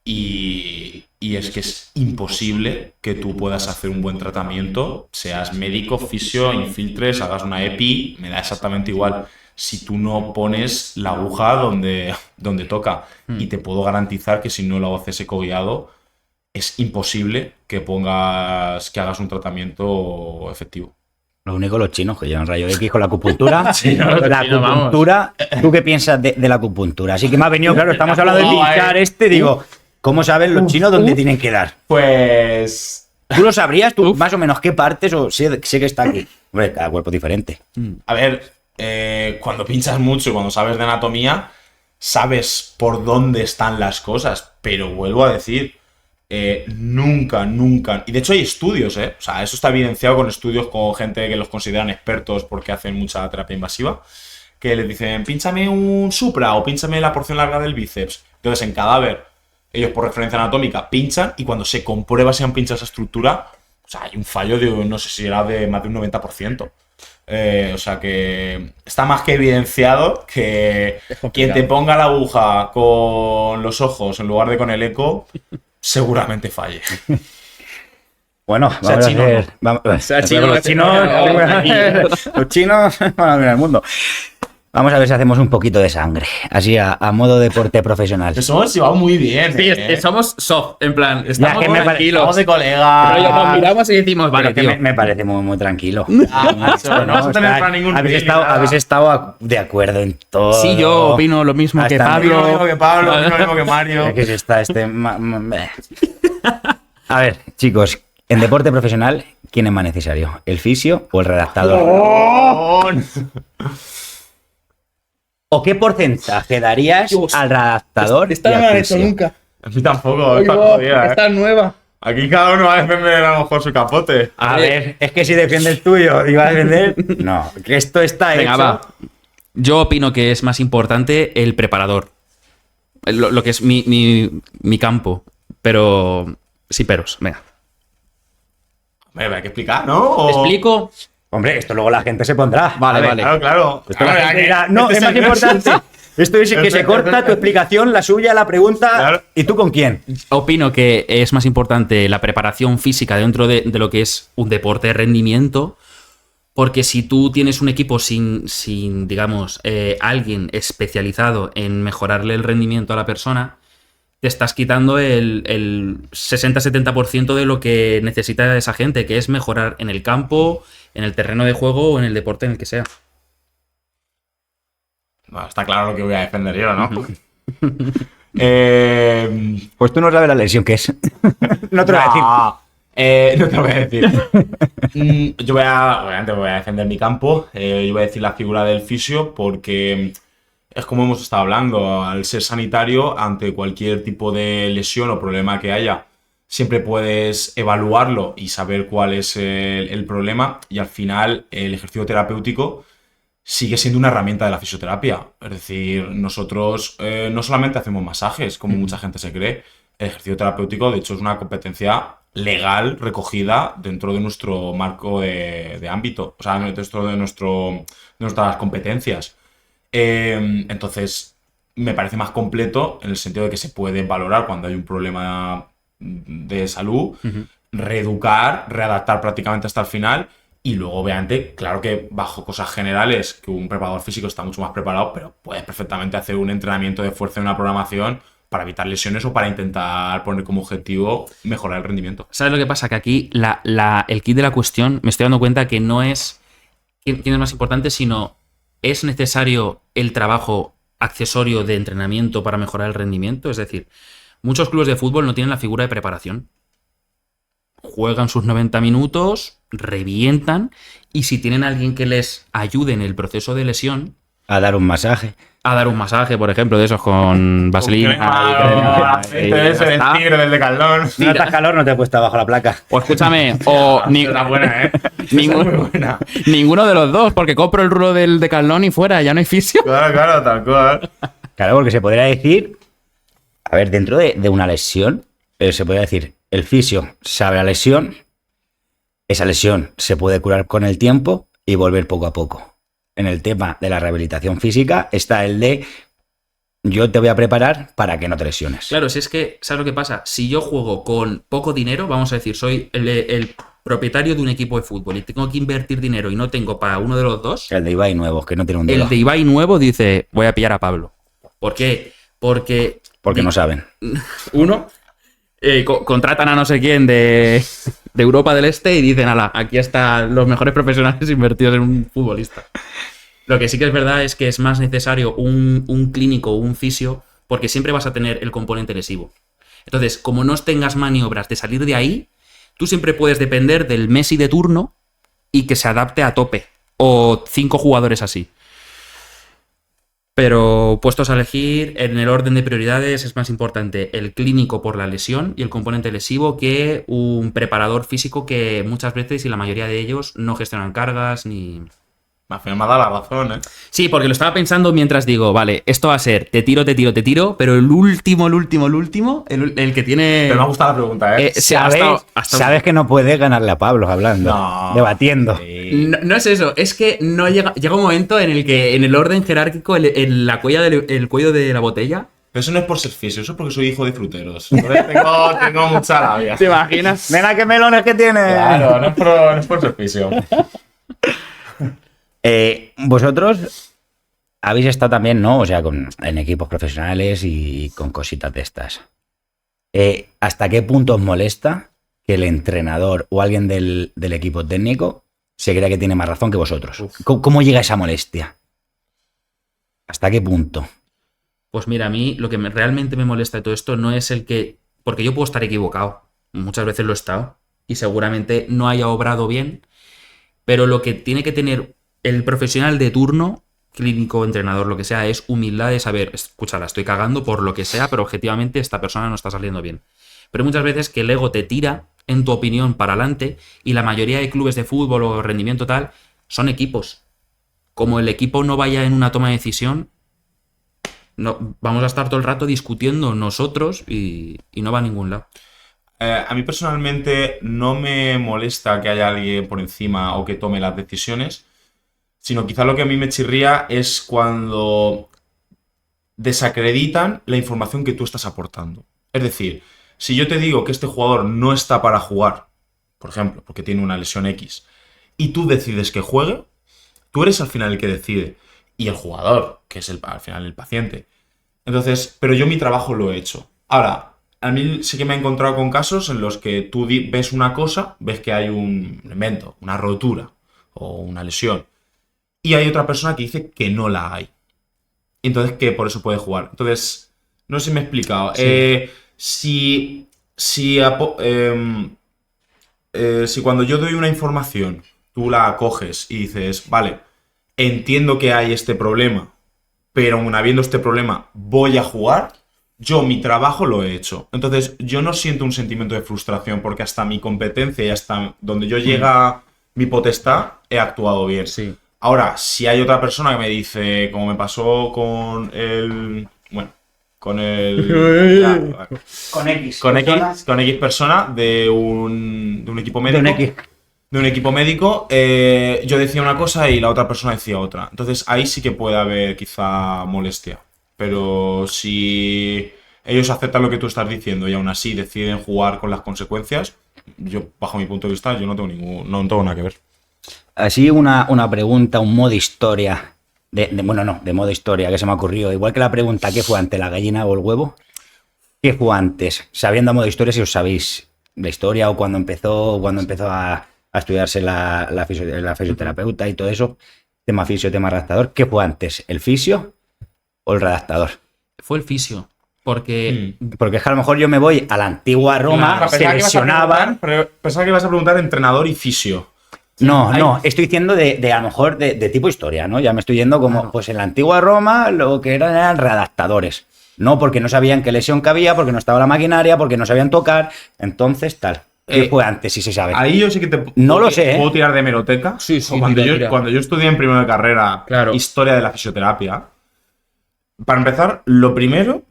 y es que es imposible que tú puedas hacer un buen tratamiento, seas médico, fisio, infiltres, hagas una EPI, me da exactamente igual. Si tú no pones la aguja donde toca. Y te puedo garantizar que si no lo haces ecoguiado, es imposible que hagas un tratamiento efectivo. Lo único los chinos que llevan rayo X con la acupuntura. Sí, no, los la chinos, acupuntura, ¿tú qué piensas de la acupuntura? Así que me ha venido, claro, estamos hablando de pinchar digo, ¿cómo saben los chinos dónde tienen que dar? Pues... ¿Tú lo sabrías? ¿Tú más o menos qué partes? O sé que está aquí. Hombre, cada cuerpo es diferente. A ver, cuando pinchas mucho y cuando sabes de anatomía, sabes por dónde están las cosas, pero vuelvo a decir, nunca, y de hecho hay estudios, o sea, eso está evidenciado con estudios con gente que los consideran expertos porque hacen mucha terapia invasiva, que les dicen, pínchame un supra o pínchame la porción larga del bíceps. Entonces, en cadáver, ellos por referencia anatómica pinchan y cuando se comprueba si han pinchado esa estructura, o sea, hay un fallo de, no sé si era de más de un 90%. O sea que está más que evidenciado que quien te ponga la aguja con los ojos en lugar de con el eco, seguramente falle. Bueno, vamos a hacer... Los chinos van a dominar el mundo. Vamos a ver si hacemos un poquito de sangre, así a modo deporte profesional. Eso hemos llevado muy bien. Sí, somos soft, en plan, estamos tranquilos. Estamos de colega. Pero nos miramos y decimos, vale, tío. Me parece muy tranquilo. Macho, no vas a tener para ningún habéis estado de acuerdo en todo. Sí, yo opino lo mismo que Pablo. Lo mismo que Pablo, lo mismo que Mario. Es que si está A ver, chicos, en deporte profesional, ¿quién es más necesario? ¿El fisio o el redactador? ¿O qué porcentaje darías al redactador? Esta no me la han hecho nunca. A mí tampoco, está jodida, Esta es nueva. Aquí cada uno va a defender a lo mejor su capote. A ver, es que si defiende el tuyo y va a defender... No, que esto está Venga, hecho... va. Yo opino que es más importante el preparador. Lo que es mi campo. Pero... sí, peros. Venga. Hay que explicar, ¿no? ¿Explico? Hombre, esto luego la gente se pondrá. Vale. Claro. Esto la gente dirá, no, es más importante. Esto es que se corta tu explicación, la suya, la pregunta. Claro. ¿Y tú con quién? Opino que es más importante la preparación física dentro de lo que es un deporte de rendimiento, porque si tú tienes un equipo sin digamos, alguien especializado en mejorarle el rendimiento a la persona, te estás quitando el 60-70% de lo que necesita esa gente, que es mejorar en el campo, en el terreno de juego o en el deporte en el que sea. Bueno, está claro lo que voy a defender yo, ¿no? Pues tú no sabes la lesión que es. No te lo voy a decir. No te lo voy a decir. Obviamente voy a defender mi campo. Yo voy a decir la figura del fisio porque es como hemos estado hablando. Al ser sanitario, ante cualquier tipo de lesión o problema que haya, siempre puedes evaluarlo y saber cuál es el problema. Y al final, el ejercicio terapéutico sigue siendo una herramienta de la fisioterapia. Es decir, nosotros no solamente hacemos masajes, como mucha gente se cree. El ejercicio terapéutico, de hecho, es una competencia legal recogida dentro de nuestro marco de ámbito, o sea, dentro de nuestras competencias. Entonces, me parece más completo en el sentido de que se puede valorar cuando hay un problema de salud reeducar, readaptar prácticamente hasta el final. Y luego, obviamente, claro que bajo cosas generales, que un preparador físico está mucho más preparado, pero puedes perfectamente hacer un entrenamiento de fuerza en una programación para evitar lesiones o para intentar poner como objetivo mejorar el rendimiento. ¿Sabes lo que pasa? Que aquí el kit de la cuestión, me estoy dando cuenta que no es quién es más importante, sino es necesario el trabajo accesorio de entrenamiento para mejorar el rendimiento. Es decir, muchos clubes de fútbol no tienen la figura de preparación. Juegan sus 90 minutos, revientan, y si tienen a alguien que les ayude en el proceso de lesión, A dar un masaje. a dar un masaje, por ejemplo, de esos con vaselina, Aceite ese del tigre, del Decathlon. Si no estás calor, no te cuesta bajo la placa. o escúchame, o Está buena, ¿eh? ninguno, Muy buena. ninguno de los dos, porque compro el rulo del Decathlon y fuera, ya no hay fisio. Claro, tal cual. Claro, porque se podría decir, a ver, dentro de una lesión, se podría decir, el fisio sabe la lesión, esa lesión se puede curar con el tiempo y volver poco a poco. En el tema de la rehabilitación física está el de yo te voy a preparar para que no te lesiones. Claro, si es que, ¿sabes lo que pasa? Si yo juego con poco dinero, vamos a decir, soy el propietario de un equipo de fútbol y tengo que invertir dinero y no tengo para uno de los dos, El de Ibai nuevo, que no tiene un dedo. el de Ibai nuevo dice, voy a pillar a Pablo. ¿Por qué? Porque No saben. uno, contratan a no sé quién de Europa del Este y dicen, ala, aquí están los mejores profesionales invertidos en un futbolista. Lo que sí que es verdad es que es más necesario un clínico o un fisio, porque siempre vas a tener el componente lesivo. Entonces, como no tengas maniobras de salir de ahí, tú siempre puedes depender del Messi de turno y que se adapte a tope. O 5 jugadores así. Pero puestos a elegir, en el orden de prioridades es más importante el clínico por la lesión y el componente lesivo que un preparador físico que muchas veces y la mayoría de ellos no gestionan cargas ni... Al final me ha dado la razón, ¿eh? Sí, porque lo estaba pensando mientras digo, vale, esto va a ser te tiro, pero el último, el que tiene... Pero me ha gustado la pregunta, ¿eh? Sabes que no puedes ganarle a Pablo hablando, No. debatiendo. Sí. No es eso, es que no llega un momento en el que en el orden jerárquico, el cuello de la botella... Pero eso no es por ser fisio, eso es porque soy hijo de fruteros. Entonces tengo mucha labia. ¿Te imaginas? Nena, qué melones que tiene. Claro, no es por ser fisio. Vosotros habéis estado también, ¿no? O sea, en equipos profesionales y con cositas de estas. ¿Hasta qué punto os molesta que el entrenador o alguien del equipo técnico se crea que tiene más razón que vosotros? ¿Cómo llega esa molestia? ¿Hasta qué punto? Pues mira, a mí lo que realmente me molesta de todo esto no es el que... Porque yo puedo estar equivocado, muchas veces lo he estado, y seguramente no haya obrado bien, pero lo que tiene que tener el profesional de turno, clínico, entrenador, lo que sea, es humildad de saber, escucha, la estoy cagando por lo que sea, pero objetivamente esta persona no está saliendo bien. Pero muchas veces que el ego te tira, en tu opinión, para adelante, y la mayoría de clubes de fútbol o rendimiento tal, son equipos. Como el equipo no vaya en una toma de decisión, no, vamos a estar todo el rato discutiendo nosotros y no va a ningún lado. A mí personalmente no me molesta que haya alguien por encima o que tome las decisiones, sino quizá lo que a mí me chirría es cuando desacreditan la información que tú estás aportando. Es decir, si yo te digo que este jugador no está para jugar, por ejemplo, porque tiene una lesión X, y tú decides que juegue, tú eres al final el que decide. Y el jugador, que es al final el paciente. Entonces, pero yo mi trabajo lo he hecho. Ahora, a mí sí que me he encontrado con casos en los que tú ves una cosa, ves que hay un evento, una rotura o una lesión, y hay otra persona que dice que no la hay. Entonces, que por eso puede jugar. Entonces, no sé si me he explicado. Sí. Si cuando yo doy una información, tú la coges y dices, vale, entiendo que hay este problema, pero aun habiendo este problema, voy a jugar, yo mi trabajo lo he hecho. Entonces, yo no siento un sentimiento de frustración porque hasta mi competencia y hasta donde yo llega mi potestad, he actuado bien. Sí. Ahora, si hay otra persona que me dice, como me pasó con el... Bueno, con el... Con X persona de un equipo médico. De un equipo médico, yo decía una cosa y la otra persona decía otra. Entonces ahí sí que puede haber quizá molestia. Pero si ellos aceptan lo que tú estás diciendo y aún así deciden jugar con las consecuencias, yo, bajo mi punto de vista, yo no tengo nada que ver. Así una pregunta, un modo historia. De modo historia que se me ha ocurrido. Igual que la pregunta, ¿qué fue antes, la gallina o el huevo? ¿Qué fue antes? Sabiendo a modo historia, si os sabéis la historia o cuando empezó a estudiarse la fisioterapeuta y todo eso, tema fisio, tema redactador, ¿qué fue antes, el fisio o el redactador? Fue el fisio, porque Porque es que a lo mejor yo me voy a la antigua Roma, Claro, se lesionaban. Pensaba que ibas a preguntar entrenador y fisio. No, estoy diciendo de a lo mejor de tipo historia, ¿no? Ya me estoy yendo como, Claro. pues en la antigua Roma lo que eran redactadores. No, porque no sabían qué lesión cabía, porque no estaba la maquinaria, porque no sabían tocar. Entonces, tal. ¿Qué fue antes, si se sabe? Ahí yo sí que te No lo sé, ¿eh? puedo tirar de hemeroteca. Sí, sí, tira. Cuando yo estudié en primero de carrera Claro. historia de la fisioterapia, para empezar, lo primero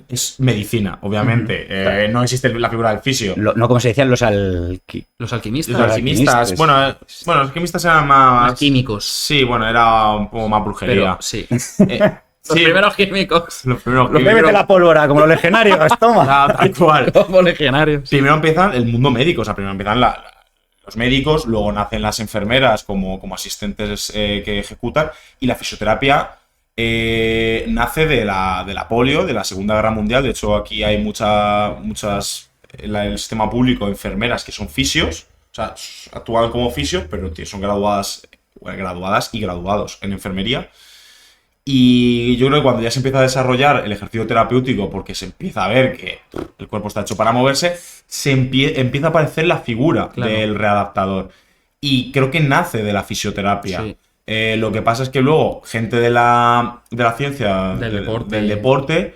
es medicina, obviamente. No existe la figura del fisio. No como se decían los Los alquimistas, alquimistas. Bueno, los alquimistas eran más químicos. Sí, bueno, era un poco más brujería. Pero sí. Sí, Los primeros químicos. los primeros Los bebés de la pólvora, como los legionarios, toma. Tal cual. Como legionarios. Primero empiezan el mundo médico, o sea, primero empiezan los médicos, luego nacen las enfermeras como asistentes que ejecutan, y la fisioterapia nace de la polio, de la Segunda Guerra Mundial. De hecho, aquí hay muchas en el sistema público enfermeras que son fisios, o sea, actúan como fisios, pero son graduadas y graduados en enfermería. Y yo creo que cuando ya se empieza a desarrollar el ejercicio terapéutico, porque se empieza a ver que el cuerpo está hecho para moverse, empieza a aparecer la figura del readaptador. Y creo que nace de la fisioterapia. Sí. Lo que pasa es que luego gente de la ciencia del deporte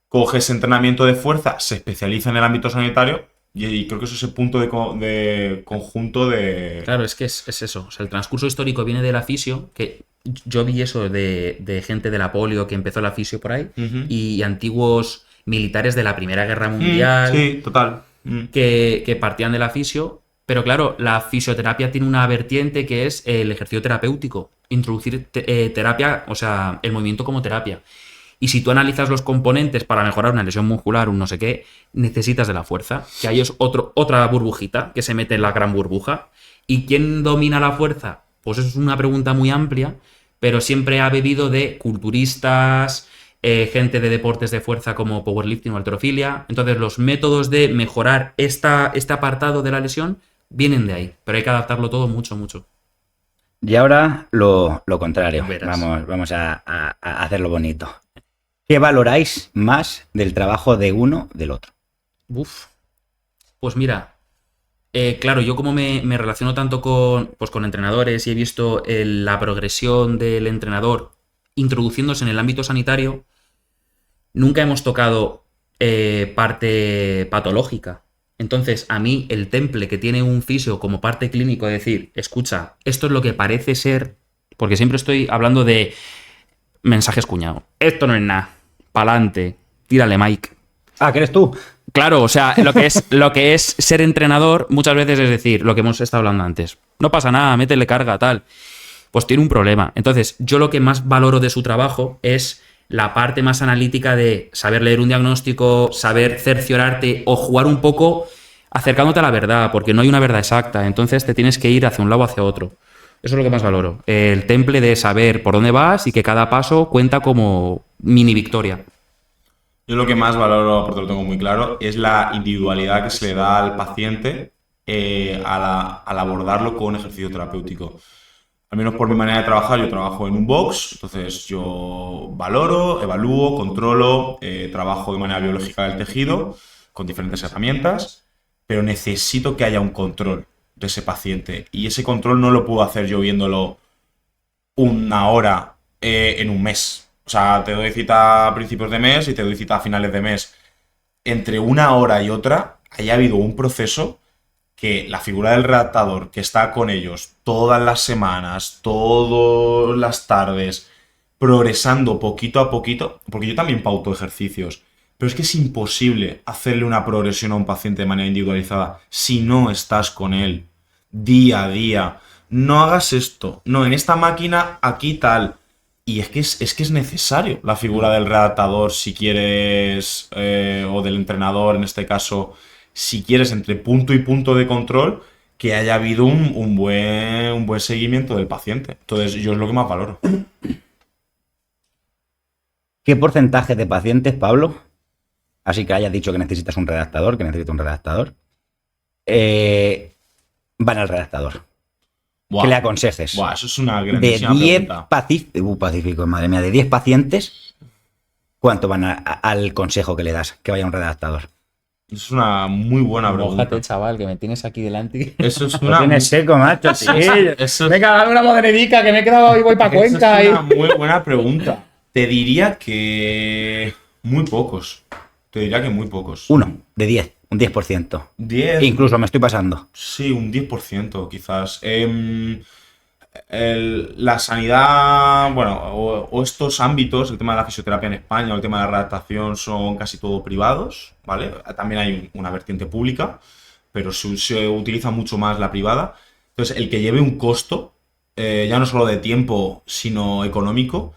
coge ese entrenamiento de fuerza, se especializa en el ámbito sanitario, y creo que eso es el punto de conjunto de... Claro, es que es eso. O sea, el transcurso histórico viene de la fisio, que yo vi eso de gente de la polio que empezó la fisio por ahí, y antiguos militares de la Primera Guerra Mundial Sí, total. que partían de la fisio. Pero claro, la fisioterapia tiene una vertiente que es el ejercicio terapéutico, introducir terapia, o sea, el movimiento como terapia. Y si tú analizas los componentes para mejorar una lesión muscular, un no sé qué, necesitas de la fuerza, que ahí es otra burbujita que se mete en la gran burbuja. ¿Y quién domina la fuerza? Pues eso es una pregunta muy amplia, pero siempre ha bebido de culturistas, gente de deportes de fuerza como powerlifting o halterofilia. Entonces los métodos de mejorar este apartado de la lesión vienen de ahí, pero hay que adaptarlo todo mucho, mucho. Y ahora lo contrario. Verás. Vamos a hacerlo bonito. ¿Qué valoráis más del trabajo de uno del otro? Uf. Pues mira, claro, yo como me relaciono tanto con entrenadores y he visto la progresión del entrenador introduciéndose en el ámbito sanitario, nunca hemos tocado parte patológica. Entonces, a mí el temple que tiene un fisio como parte clínico, de decir, escucha, esto es lo que parece ser, porque siempre estoy hablando de mensajes cuñado. Esto no es nada. Pa'lante. Tírale, Mike. Ah, ¿que eres tú? Claro, o sea, lo que es ser entrenador muchas veces es decir, lo que hemos estado hablando antes. No pasa nada, métele carga, tal. Pues tiene un problema. Entonces, yo lo que más valoro de su trabajo es la parte más analítica de saber leer un diagnóstico, saber cerciorarte o jugar un poco acercándote a la verdad, porque no hay una verdad exacta. Entonces te tienes que ir hacia un lado o hacia otro. Eso es lo que más valoro. El temple de saber por dónde vas y que cada paso cuenta como mini victoria. Yo lo que más valoro, porque lo tengo muy claro, es la individualidad que se le da al paciente al abordarlo con ejercicio terapéutico. Al menos por mi manera de trabajar, yo trabajo en un box, entonces yo valoro, evalúo, controlo, trabajo de manera biológica del tejido con diferentes herramientas, pero necesito que haya un control de ese paciente, y ese control no lo puedo hacer yo viéndolo una hora en un mes. O sea, te doy cita a principios de mes y te doy cita a finales de mes. Entre una hora y otra haya habido un proceso que la figura del redactador que está con ellos todas las semanas, todas las tardes, progresando poquito a poquito, porque yo también pauto ejercicios, pero es que es imposible hacerle una progresión a un paciente de manera individualizada si no estás con él día a día. No hagas esto, no, en esta máquina aquí tal. Y es que es necesario la figura del redactador si quieres, o del entrenador en este caso, si quieres, entre punto y punto de control, que haya habido un buen seguimiento del paciente. Entonces, yo es lo que más valoro. ¿Qué porcentaje de pacientes, Pablo, así que hayas dicho que necesitas un redactador, van al redactador? Buah. Que le aconsejes. Buah, eso es una De grandísima 10 pregunta. pacíficos, madre mía, de 10 pacientes, ¿cuánto van al consejo que le das que vaya a un redactador? Es una muy buena pregunta. Mójate, chaval, que me tienes aquí delante. Eso es Lo una, tienes seco, macho. Sí. eso Venga, dame una monedica que me he quedado y voy para Esa Cuenca. es una muy buena pregunta. Te diría que muy pocos. Te diría que muy pocos. Uno, de 10, un 10%. 10, Incluso me estoy pasando. sí, un 10% quizás. La sanidad, bueno, o estos ámbitos, el tema de la fisioterapia en España o el tema de la redactación son casi todo privados, ¿vale? También hay una vertiente pública, pero se utiliza mucho más la privada. Entonces, el que lleve un costo, ya no solo de tiempo, sino económico,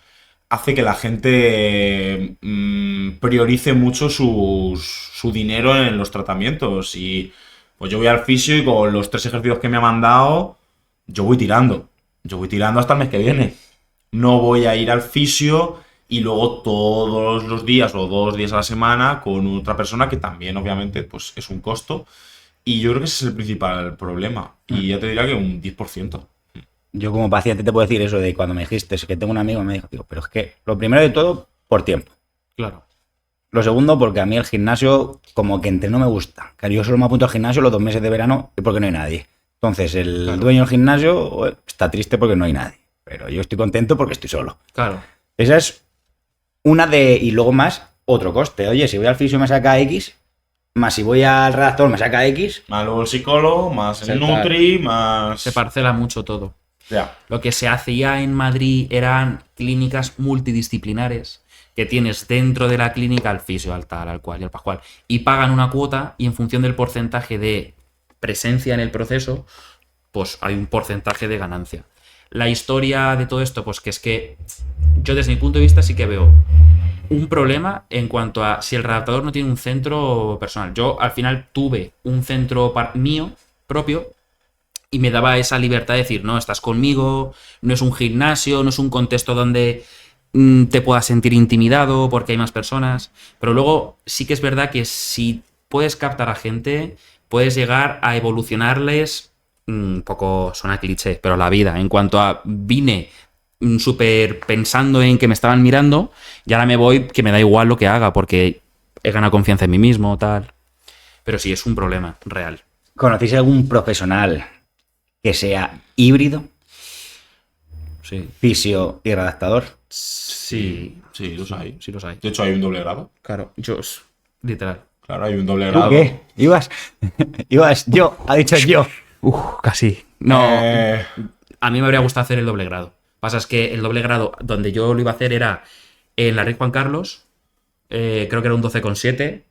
hace que la gente priorice mucho su dinero en los tratamientos. Y pues yo voy al fisio y con los 3 ejercicios que me ha mandado, yo voy tirando. Yo voy tirando hasta el mes que viene. No voy a ir al fisio y luego todos los días o 2 días a la semana con otra persona que también, obviamente, pues es un costo. Y yo creo que ese es el principal problema. Y ya te diría que un 10%. Yo como paciente te puedo decir eso de cuando me dijiste que tengo un amigo, me dijo, pero es que lo primero de todo, por tiempo. Claro. Lo segundo, porque a mí el gimnasio como que entre no me gusta. Claro, yo solo me apunto al gimnasio los 2 meses de verano y porque no hay nadie. Entonces el dueño del gimnasio está triste porque no hay nadie. Pero yo estoy contento porque estoy solo. Claro. Esa es una de... Y luego más, otro coste. Oye, si voy al fisio me saca X, más si voy al redactor me saca X. Más luego el psicólogo, más el Exacto. Nutri, más... Se parcela mucho todo. Ya. Lo que se hacía en Madrid eran clínicas multidisciplinares que tienes dentro de la clínica al fisio, al tal, al cual y al pascual. Y pagan una cuota y en función del porcentaje de presencia en el proceso, pues hay un porcentaje de ganancia. La historia de todo esto, pues que es que yo desde mi punto de vista sí que veo un problema en cuanto a si el redactador no tiene un centro personal. Yo al final tuve un centro mío propio y me daba esa libertad de decir, no, estás conmigo, no es un gimnasio, no es un contexto donde te puedas sentir intimidado porque hay más personas. Pero luego sí que es verdad que si puedes captar a gente, puedes llegar a evolucionarles, un poco suena cliché, pero la vida. En cuanto a vine súper pensando en que me estaban mirando y ahora me voy que me da igual lo que haga porque he ganado confianza en mí mismo, tal. Pero sí, es un problema real. ¿Conocéis algún profesional que sea híbrido, Sí. fisio y redactador? Sí. Sí, los hay. Sí los hay. De hecho, hay un doble grado. Claro, yo, literal. Claro, hay un doble ¿Tú grado. qué? ¿Ibas? Yo, ha dicho yo. Casi. No, Eh, a mí me habría gustado hacer el doble grado. Pasa es que el doble grado donde yo lo iba a hacer era en la Rey Juan Carlos, creo que era un 12,7,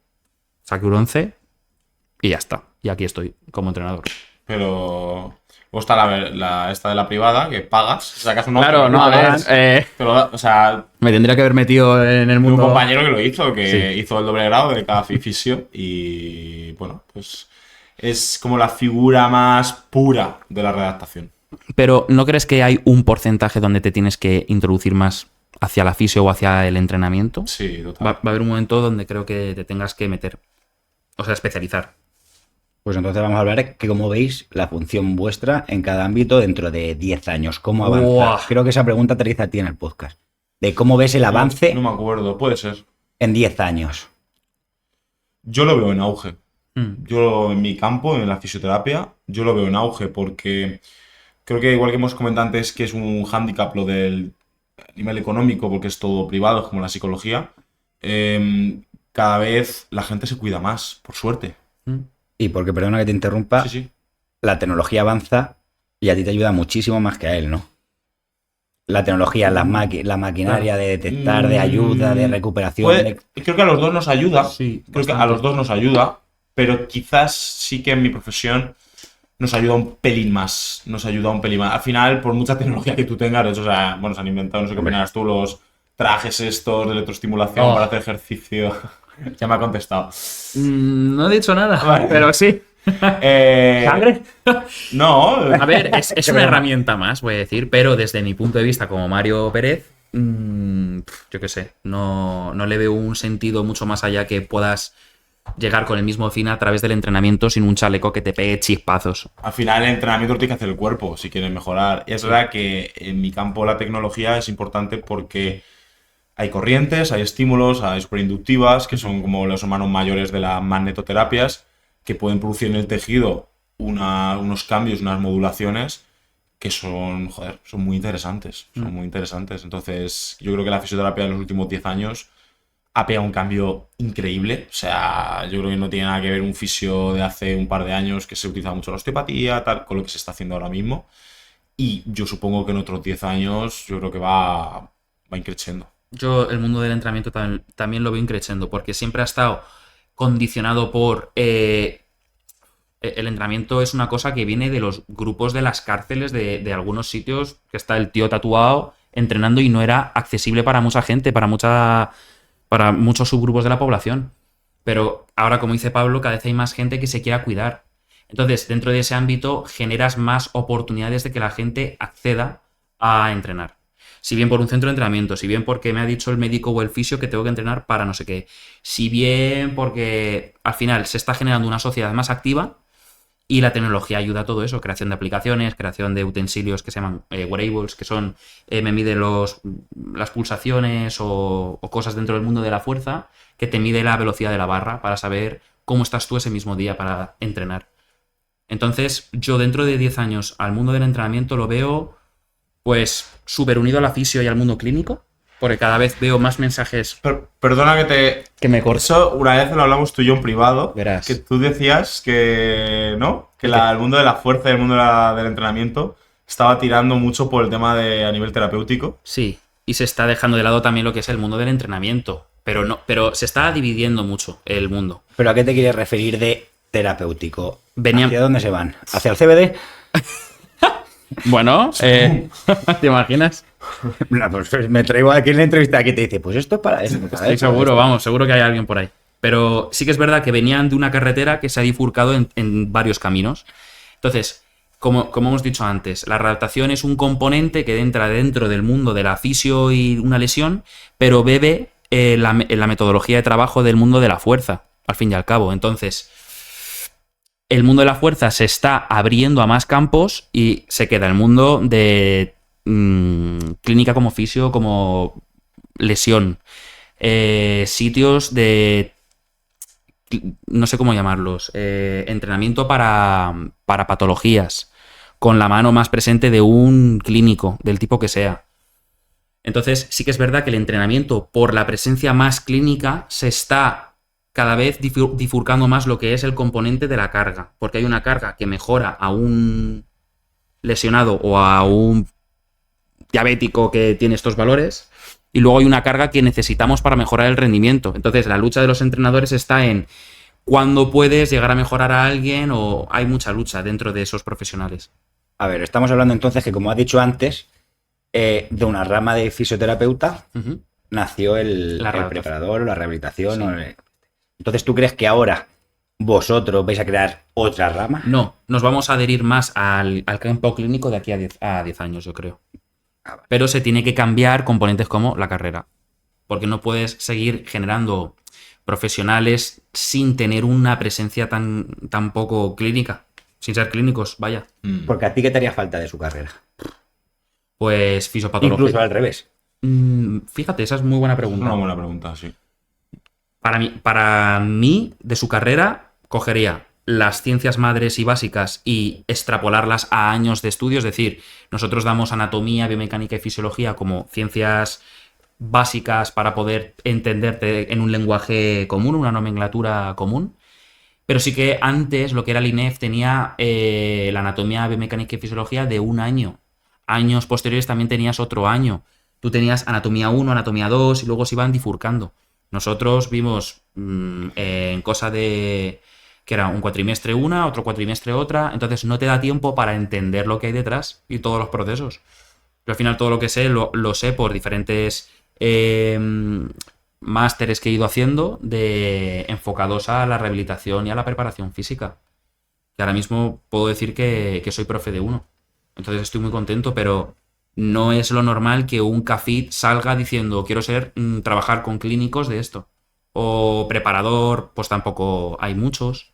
saqué un 11 y ya está. Y aquí estoy como entrenador. pero... Luego está esta de la privada, que pagas, sacas un 11, Claro, no, a ver, pagas, pero, o sea, me tendría que haber metido en el tuve un mundo. compañero que lo hizo, que Sí. hizo el doble grado de cada fisio y, bueno, pues es como la figura más pura de la redactación. Pero ¿no crees que hay un porcentaje donde te tienes que introducir más hacia la fisio o hacia el entrenamiento? Sí, total. Va a haber un momento donde creo que te tengas que meter, o sea, especializar. Pues entonces vamos a hablar que cómo veis la función vuestra en cada ámbito dentro de 10 años. ¿Cómo avanza? Buah. Creo que esa pregunta aterriza a ti en el podcast. De cómo ves el avance No me acuerdo, puede ser. en 10 años. Yo lo veo en auge. Mm. Yo en mi campo, en la fisioterapia, yo lo veo en auge porque creo que igual que hemos comentado antes que es un hándicap lo del nivel económico porque es todo privado, es como la psicología, cada vez la gente se cuida más, por suerte. Y porque, perdona que te interrumpa, Sí, sí. la tecnología avanza y a ti te ayuda muchísimo más que a él, ¿no? La tecnología, la maquinaria de detectar, de ayuda, de recuperación. Creo que a los dos nos ayuda. Sí, Creo que a bastante. los dos nos ayuda, pero quizás sí que en mi profesión nos ayuda un pelín más. Nos ayuda un pelín más. Al final, por mucha tecnología que tú tengas, de hecho, o sea, bueno, se han inventado, no sé qué opinarás tú, los trajes estos de electroestimulación Oh. para hacer ejercicio. Ya me ha contestado. No he dicho nada, Vale. pero sí. ¿Sangre? No. A ver, es una herramienta más, voy a decir, pero desde mi punto de vista como Mario Pérez, yo qué sé, no le veo un sentido mucho más allá que puedas llegar con el mismo fin a través del entrenamiento sin un chaleco que te pegue chispazos. Al final el entrenamiento lo tiene que hacer el cuerpo si quieres mejorar. Y es verdad que en mi campo la tecnología es importante porque hay corrientes, hay estímulos, hay superinductivas, que son como los hermanos mayores de las magnetoterapias, que pueden producir en el tejido unos cambios, unas modulaciones que son, joder, son muy interesantes. Son muy interesantes. Entonces, yo creo que la fisioterapia en los últimos 10 años ha pegado un cambio increíble. O sea, yo creo que no tiene nada que ver un fisio de hace un par de años que se utiliza mucho la osteopatía, tal, con lo que se está haciendo ahora mismo. Y yo supongo que en otros 10 años yo creo que va increciendo. Yo el mundo del entrenamiento también lo veo increciendo, porque siempre ha estado condicionado por... el entrenamiento es una cosa que viene de los grupos de las cárceles de algunos sitios, que está el tío tatuado entrenando y no era accesible para mucha gente, para muchos subgrupos de la población. Pero ahora, como dice Pablo, cada vez hay más gente que se quiera cuidar. Entonces, dentro de ese ámbito, generas más oportunidades de que la gente acceda a entrenar. Si bien por un centro de entrenamiento, si bien porque me ha dicho el médico o el fisio que tengo que entrenar para no sé qué, si bien porque al final se está generando una sociedad más activa y la tecnología ayuda a todo eso, creación de aplicaciones, creación de utensilios que se llaman wearables, que son, me mide las pulsaciones o cosas dentro del mundo de la fuerza, que te mide la velocidad de la barra para saber cómo estás tú ese mismo día para entrenar. Entonces, yo dentro de 10 años al mundo del entrenamiento lo veo pues súper unido a la fisio y al mundo clínico, porque cada vez veo más mensajes Perdona que me corto. Eso una vez lo hablamos tú y yo en privado. Verás. Que tú decías que, ¿no? Que el mundo de la fuerza y el mundo del entrenamiento estaba tirando mucho por el tema a nivel terapéutico. Sí, y se está dejando de lado también lo que es el mundo del entrenamiento, pero se está dividiendo mucho el mundo. ¿Pero a qué te quieres referir de terapéutico? Venía- ¿Hacia dónde se van? ¿Hacia el CBD? Bueno, ¿te imaginas? No, pues me traigo aquí en la entrevista que te dice, pues esto es para eso. Estoy seguro, vamos, seguro que hay alguien por ahí. Pero sí que es verdad que venían de una carretera que se ha bifurcado en varios caminos. Entonces, como hemos dicho antes, la readaptación es un componente que entra dentro del mundo de la fisio y una lesión, pero bebe la metodología de trabajo del mundo de la fuerza, al fin y al cabo. Entonces, el mundo de la fuerza se está abriendo a más campos y se queda el mundo de clínica como fisio, como lesión. Sitios de... no sé cómo llamarlos. Entrenamiento para patologías. Con la mano más presente de un clínico, del tipo que sea. Entonces, sí que es verdad que el entrenamiento por la presencia más clínica se está cada vez bifurcando más lo que es el componente de la carga. Porque hay una carga que mejora a un lesionado o a un diabético que tiene estos valores, y luego hay una carga que necesitamos para mejorar el rendimiento. Entonces, la lucha de los entrenadores está en cuándo puedes llegar a mejorar a alguien, o hay mucha lucha dentro de esos profesionales. A ver, estamos hablando entonces que, como has dicho antes, de una rama de fisioterapeuta Ujú. nació el rehabilitación. preparador o la rehabilitación. Sí. Entonces, ¿tú crees que ahora vosotros vais a crear otra rama? No, nos vamos a adherir más al campo clínico de aquí a 10 años, yo creo. Pero se tiene que cambiar componentes como la carrera. Porque no puedes seguir generando profesionales sin tener una presencia tan poco clínica. Sin ser clínicos, vaya. Porque a ti, ¿qué te haría falta de su carrera? Pues fisiopatología. Incluso al revés. Fíjate, esa es muy buena Es pregunta. una buena pregunta, sí. Para mí, de su carrera, cogería las ciencias madres y básicas y extrapolarlas a años de estudio. Es decir, nosotros damos anatomía, biomecánica y fisiología como ciencias básicas para poder entenderte en un lenguaje común, una nomenclatura común. Pero sí que antes lo que era el INEF tenía la anatomía, biomecánica y fisiología de un año. Años posteriores también tenías otro año. Tú tenías anatomía 1, anatomía 2 y luego se iban bifurcando. Nosotros vimos en cosa de que era un cuatrimestre una, otro cuatrimestre otra, entonces no te da tiempo para entender lo que hay detrás y todos los procesos. Yo al final todo lo que sé lo sé por diferentes másteres que he ido haciendo enfocados a la rehabilitación y a la preparación física. Que ahora mismo puedo decir que soy profe de uno. Entonces estoy muy contento, pero no es lo normal que un CAFIT salga diciendo quiero trabajar con clínicos de esto. O preparador, pues tampoco hay muchos.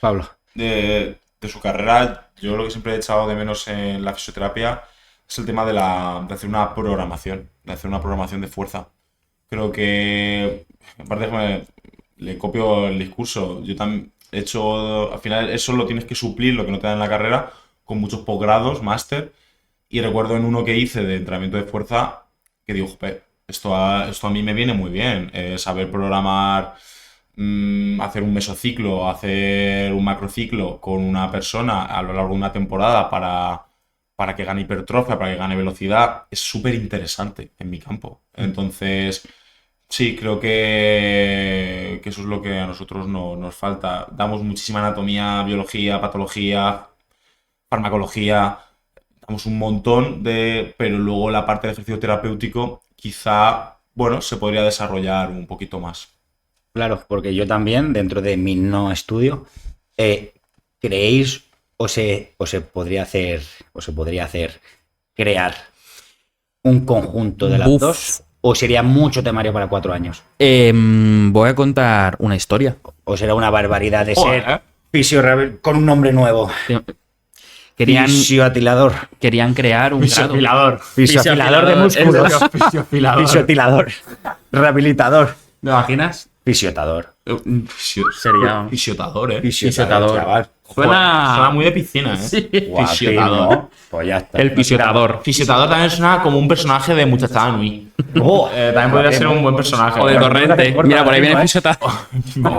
Pablo. De su carrera, yo lo que siempre he echado de menos en la fisioterapia es el tema de hacer una programación, de fuerza. Creo que, aparte que le copio el discurso, yo también he hecho, al final eso lo tienes que suplir, lo que no te da en la carrera, con muchos posgrados, máster, y recuerdo en uno que hice de entrenamiento de fuerza, que digo, joder, esto a mí me viene muy bien, saber programar, hacer un mesociclo, hacer un macrociclo con una persona a lo largo de una temporada para que gane hipertrofia, para que gane velocidad, es súper interesante en mi campo. Entonces, sí, creo que eso es lo que a nosotros nos falta. Damos muchísima anatomía, biología, patología, farmacología, damos un montón pero luego la parte de ejercicio terapéutico quizá, bueno, se podría desarrollar un poquito más. Claro, porque yo también, dentro de mi no estudio, ¿creéis o se podría hacer crear un conjunto de las dos? ¿O sería mucho temario para 4 años? Voy a contar una historia. ¿O será una barbaridad de ser fisio con un nombre nuevo? Fisioatilador. Querían crear un grado. Fisioatilador de músculos. Fisioatilador. Rehabilitador. ¿Me imaginas? Fisiotador. Sería Fisiotador, ¿eh? Fisiotador. Chaval. Suena muy de piscina, ¿eh? Sí. Fisiotador. ¿No? Pues ya está. El fisiotador. Fisiotador también suena como un personaje de Muchachada Nui. También podría ser un buen personaje. O de Torrente. Mira, por ahí viene el fisiotador.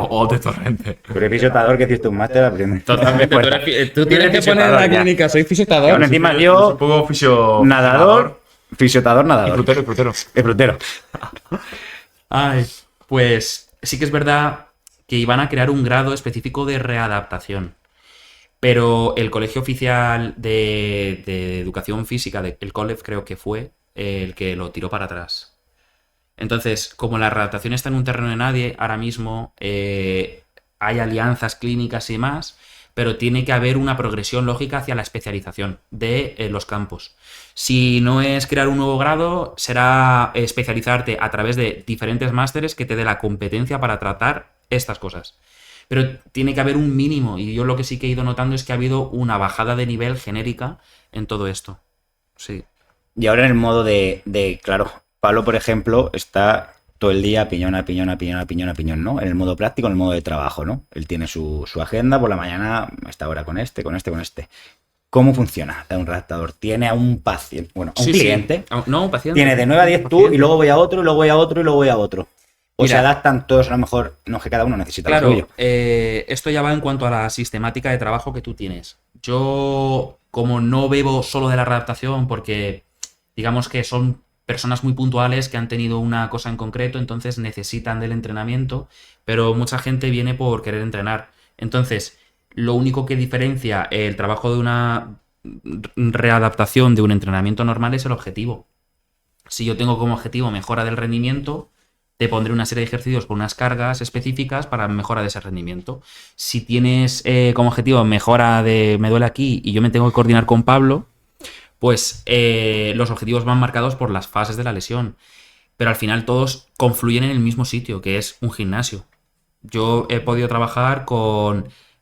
O de Torrente. Pero el fisiotador que hiciste un máster aprendes. Totalmente. Tú tienes que poner en la clínica, soy Y fisiotador. aún encima yo, Un poco fisio... nadador, fisiotador, nadador. Y frutero. Es frutero. Ay, pues sí que es verdad que iban a crear un grado específico de readaptación. Pero el Colegio Oficial de Educación Física, el COLEF creo que fue, el que lo tiró para atrás. Entonces, como la readaptación está en un terreno de nadie, ahora mismo hay alianzas clínicas y más, pero tiene que haber una progresión lógica hacia la especialización de los campos. Si no es crear un nuevo grado, será especializarte a través de diferentes másteres que te dé la competencia para tratar estas cosas. Pero tiene que haber un mínimo, y yo lo que sí que he ido notando es que ha habido una bajada de nivel genérica en todo esto. Sí. Y ahora en el modo claro, Pablo, por ejemplo, está todo el día piñón, ¿no? En el modo práctico, en el modo de trabajo, ¿no? Él tiene su agenda por la mañana, hasta ahora con este. ¿Cómo funciona un redactador? Tiene a un paciente, bueno, a un cliente. Sí. No, un paciente. Tiene de 9 a 10 tú, y luego voy a otro, y luego voy a otro, y luego voy a otro. O Mira, se adaptan todos, a lo mejor, no, que cada uno necesita claro, lo suyo. esto ya va en cuanto a la sistemática de trabajo que tú tienes. Yo, como no bebo solo de la readaptación, porque digamos que son personas muy puntuales que han tenido una cosa en concreto, entonces necesitan del entrenamiento, pero mucha gente viene por querer entrenar. Entonces, lo único que diferencia el trabajo de una readaptación de un entrenamiento normal es el objetivo. Si yo tengo como objetivo mejora del rendimiento, te pondré una serie de ejercicios con unas cargas específicas para mejora de ese rendimiento. Si tienes como objetivo mejora de me duele aquí y yo me tengo que coordinar con Pablo, pues los objetivos van marcados por las fases de la lesión. Pero al final todos confluyen en el mismo sitio, que es un gimnasio. Yo he podido trabajar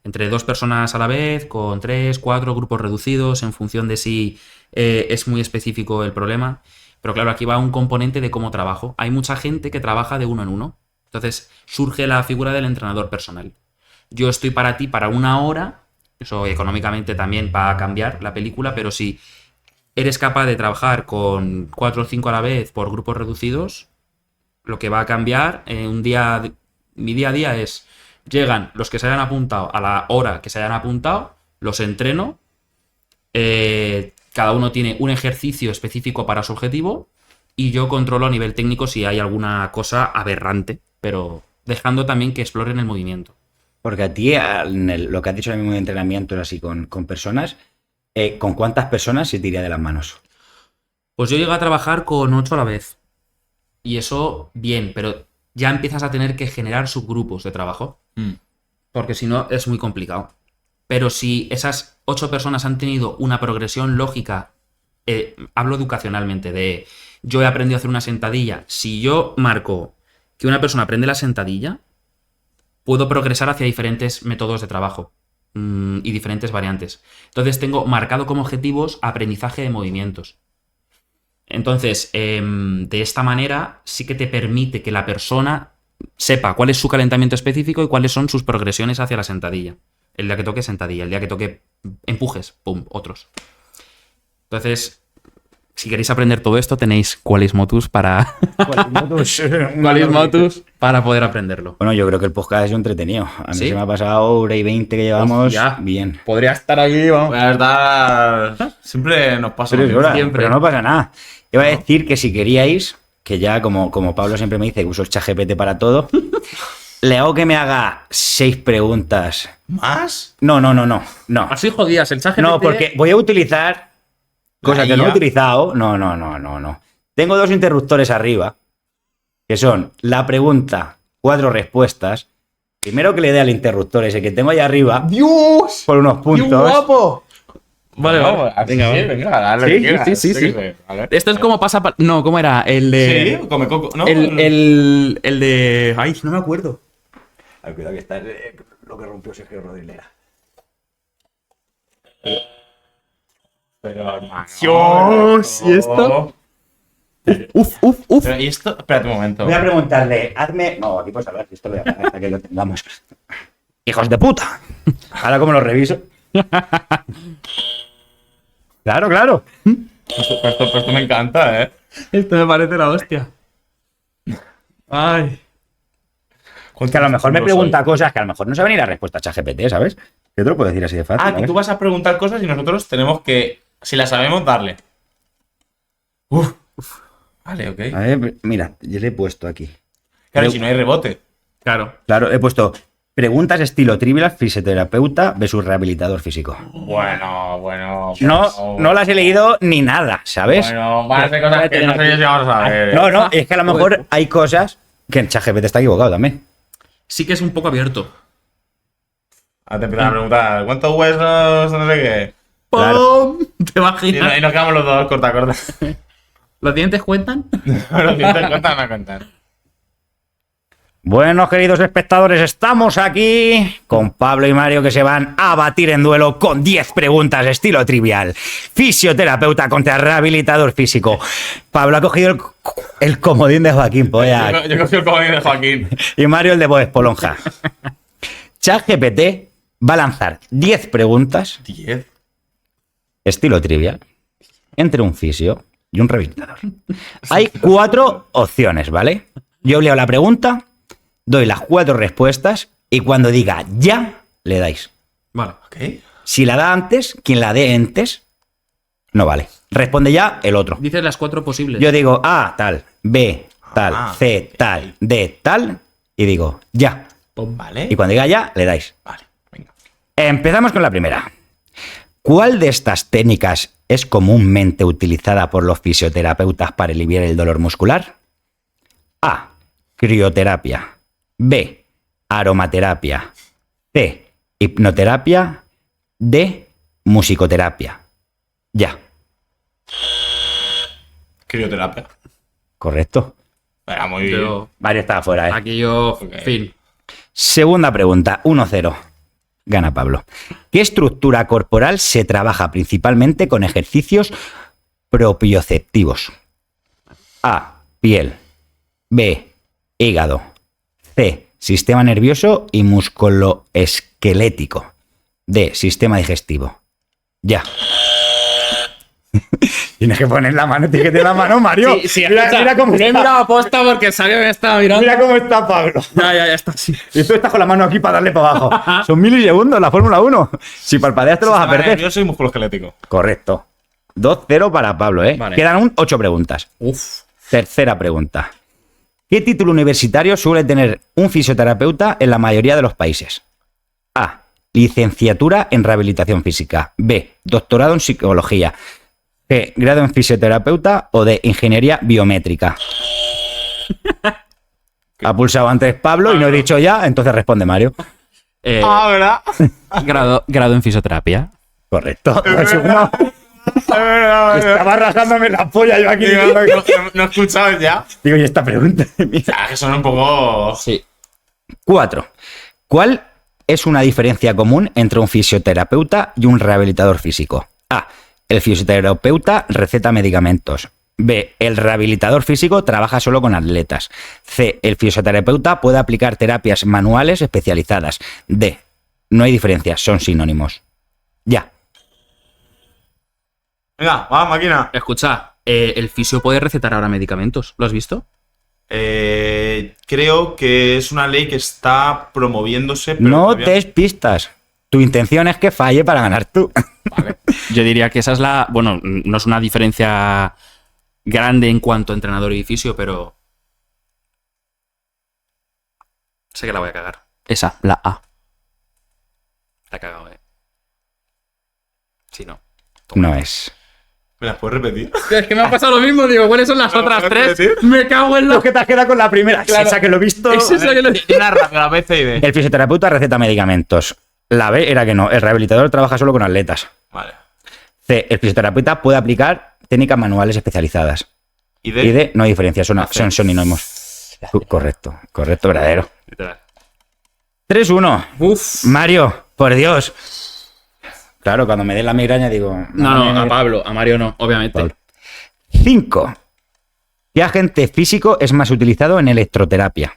entre 2 personas a la vez, con 3, 4 grupos reducidos, en función de si es muy específico el problema. Pero claro, aquí va un componente de cómo trabajo. Hay mucha gente que trabaja de uno en uno. Entonces surge la figura del entrenador personal. Yo estoy para ti para 1 hora. Eso económicamente también va a cambiar la película, pero si eres capaz de trabajar con 4 o 5 a la vez por grupos reducidos, lo que va a cambiar mi día a día es, llegan los que se hayan apuntado a la hora que se hayan apuntado, los entreno, cada uno tiene un ejercicio específico para su objetivo y yo controlo a nivel técnico si hay alguna cosa aberrante, pero dejando también que exploren el movimiento. Porque a ti, lo que has dicho en el mismo de entrenamiento, así con personas, ¿con cuántas personas se te iría de las manos? Pues yo llego a trabajar con 8 a la vez. Y eso, bien, pero ya empiezas a tener que generar subgrupos de trabajo. Porque si no, es muy complicado. Pero si esas 8 personas han tenido una progresión lógica, hablo educacionalmente, de yo he aprendido a hacer una sentadilla. Si yo marco que una persona aprende la sentadilla, puedo progresar hacia diferentes métodos de trabajo y diferentes variantes. Entonces tengo marcado como objetivos aprendizaje de movimientos. Entonces, de esta manera sí que te permite que la persona sepa cuál es su calentamiento específico y cuáles son sus progresiones hacia la sentadilla. El día que toque sentadilla, el día que toque empujes, pum, otros. Entonces, si queréis aprender todo esto, tenéis Qualismotus para Qualismotus para poder aprenderlo. Bueno, yo creo que el podcast es entretenido. A mí ¿Sí? se me ha pasado hora y 20 que llevamos. Hostia. Bien. Podría estar aquí, vamos. La verdad, siempre nos pasa. 3 horas, siempre. pero no pasa nada. Iba a decir que si queríais, que ya como Pablo siempre me dice que uso el ChatGPT para todo, le hago que me haga 6 preguntas. ¿Más? No. Así jodías el ChatGPT. No, porque voy a utilizar cosas que no he IA. utilizado. No. Tengo 2 interruptores arriba, que son la pregunta, 4 respuestas. Primero que le dé al interruptor ese que tengo ahí arriba, ¡Dios! por unos puntos. guapo! Vale, vale. Venga, venga, dale. Sí, lo que quieras, sí. yo qué sé, vale. Esto es como pasa... No, ¿cómo era? El de... Sí, come coco. No, El de... Ay, no me acuerdo. Ay, cuidado que está lo que rompió Sergio Rodríguez. Pero, hermano. Dios, ¿y esto? Uf. Pero, ¿y esto? Espérate un momento. Voy a preguntarle, hazme. No, aquí puedes hablar, si esto lo voy a poner hasta que lo tengamos. ¡Hijos de puta! Ahora, ¿cómo lo reviso? Claro. Esto me encanta, ¿eh? Esto me parece la hostia. Ay. Que a lo mejor me No pregunta cosas que a lo mejor no sabe ni la respuesta a ChatGPT, ¿sabes? Yo te lo puedo decir así de fácil. Ah, que tú vas a preguntar cosas y nosotros tenemos que, si las sabemos, darle. Uf. Vale, ok. A ver, mira, yo le he puesto aquí. Claro, si no hay rebote. Claro. Claro, he puesto preguntas estilo trivial, fisioterapeuta versus rehabilitador físico. Bueno. No las he leído ni nada, ¿sabes? Bueno, van a ser cosas que no sé yo si vamos a ver. No, es que a lo mejor hay cosas que en ChatGPT está equivocado también. Sí que es un poco abierto. Ahora te empiezan a preguntar, ¿cuántos huesos? No sé qué. Claro. ¡Pum! ¿Te imaginas? Y nos quedamos los dos, corta. ¿Los dientes cuentan? Los dientes cuentan o no cuentan. Bueno, queridos espectadores, estamos aquí con Pablo y Mario que se van a batir en duelo con 10 preguntas estilo trivial. Fisioterapeuta contra rehabilitador físico. Pablo ha cogido el comodín de Joaquín Pollack Yo cogí el comodín de Joaquín. y Mario el de Bob Esponja. ChatGPT va a lanzar 10 preguntas 10. estilo trivial entre un fisio y un rehabilitador. Hay 4 opciones, ¿vale? Yo leo la pregunta, doy las 4 respuestas y cuando diga ya, le dais. Vale. Ok. Si la da antes, quien la dé antes, no vale. Responde ya el otro. Dices las 4 posibles. Yo digo A, tal, B, tal, Ah. C, tal, D, tal, y digo ya. Vale. Y cuando diga ya, le dais. Vale, venga. Empezamos con la primera. ¿Cuál de estas técnicas es comúnmente utilizada por los fisioterapeutas para aliviar el dolor muscular? A. Crioterapia. B. Aromaterapia. C. Hipnoterapia. D. Musicoterapia. Ya. Crioterapia. Correcto. Venga, muy bien. Yo... Mario estaba fuera, ¿eh? Aquí yo... Ok. Fin. Segunda pregunta, 1-0. Gana Pablo. ¿Qué estructura corporal se trabaja principalmente con ejercicios propioceptivos? A. Piel. B. Hígado. C. Sistema nervioso y musculoesquelético. D. Sistema digestivo. Ya. Tienes que poner la mano, tienes que tener la mano, Mario. Mira cómo Lo he está. mirado a posta porque sabía que me estaba mirando. Mira cómo está Pablo. Ya está así. Y tú estás con la mano aquí para darle para abajo. Son milisegundos la Fórmula 1. Si parpadeas te lo vas a perder. Yo soy musculoesquelético. Correcto. 2-0 para Pablo, ¿eh? Vale. Quedan 8 preguntas. Uf. Tercera pregunta. ¿Qué título universitario suele tener un fisioterapeuta en la mayoría de los países? A. Licenciatura en rehabilitación física. B. Doctorado en psicología. C. Grado en fisioterapeuta o D. Ingeniería biométrica. Ha pulsado antes Pablo y no he dicho ya, entonces responde Mario. ¿Verdad? Grado en fisioterapia. Correcto. Estaba rajándome la polla yo aquí. No he escuchado ya. Digo, ¿y esta pregunta? Que son un poco... Sí. 4. ¿Cuál es una diferencia común entre un fisioterapeuta y un rehabilitador físico? A. El fisioterapeuta receta medicamentos. B. El rehabilitador físico trabaja solo con atletas. C. El fisioterapeuta puede aplicar terapias manuales especializadas. D. No hay diferencias, son sinónimos. Ya. Venga, va, máquina. Escucha, el fisio puede recetar ahora medicamentos. ¿Lo has visto? Creo que es una ley que está promoviéndose. Pero No todavía... te des pistas. Tu intención es que falle para ganar tú. Vale. Yo diría que esa es la... Bueno, no es una diferencia grande en cuanto a entrenador y fisio, pero... Sé que la voy a cagar. Esa, la A. La he cagado, Si no. No es. ¿Me las puedes repetir? Es que me ha pasado lo mismo, digo, ¿cuáles son las otras ¿puedes tres? repetir? Me cago en la... que te has quedado con la primera. Claro. Esa que lo he visto. Es esa que lo... Una rápida, la B, C y D. El fisioterapeuta receta medicamentos. La B era que no. El rehabilitador trabaja solo con atletas. Vale. C. El fisioterapeuta puede aplicar técnicas manuales especializadas. ¿Y Y D? D. No hay diferencia, son sinónimos. Correcto, verdadero. Literal. 3-1. Uf. Mario, por Dios. Claro, cuando me dé la migraña digo... No, a Pablo, a Mario no, obviamente. Pablo. 5. ¿Qué agente físico es más utilizado en electroterapia?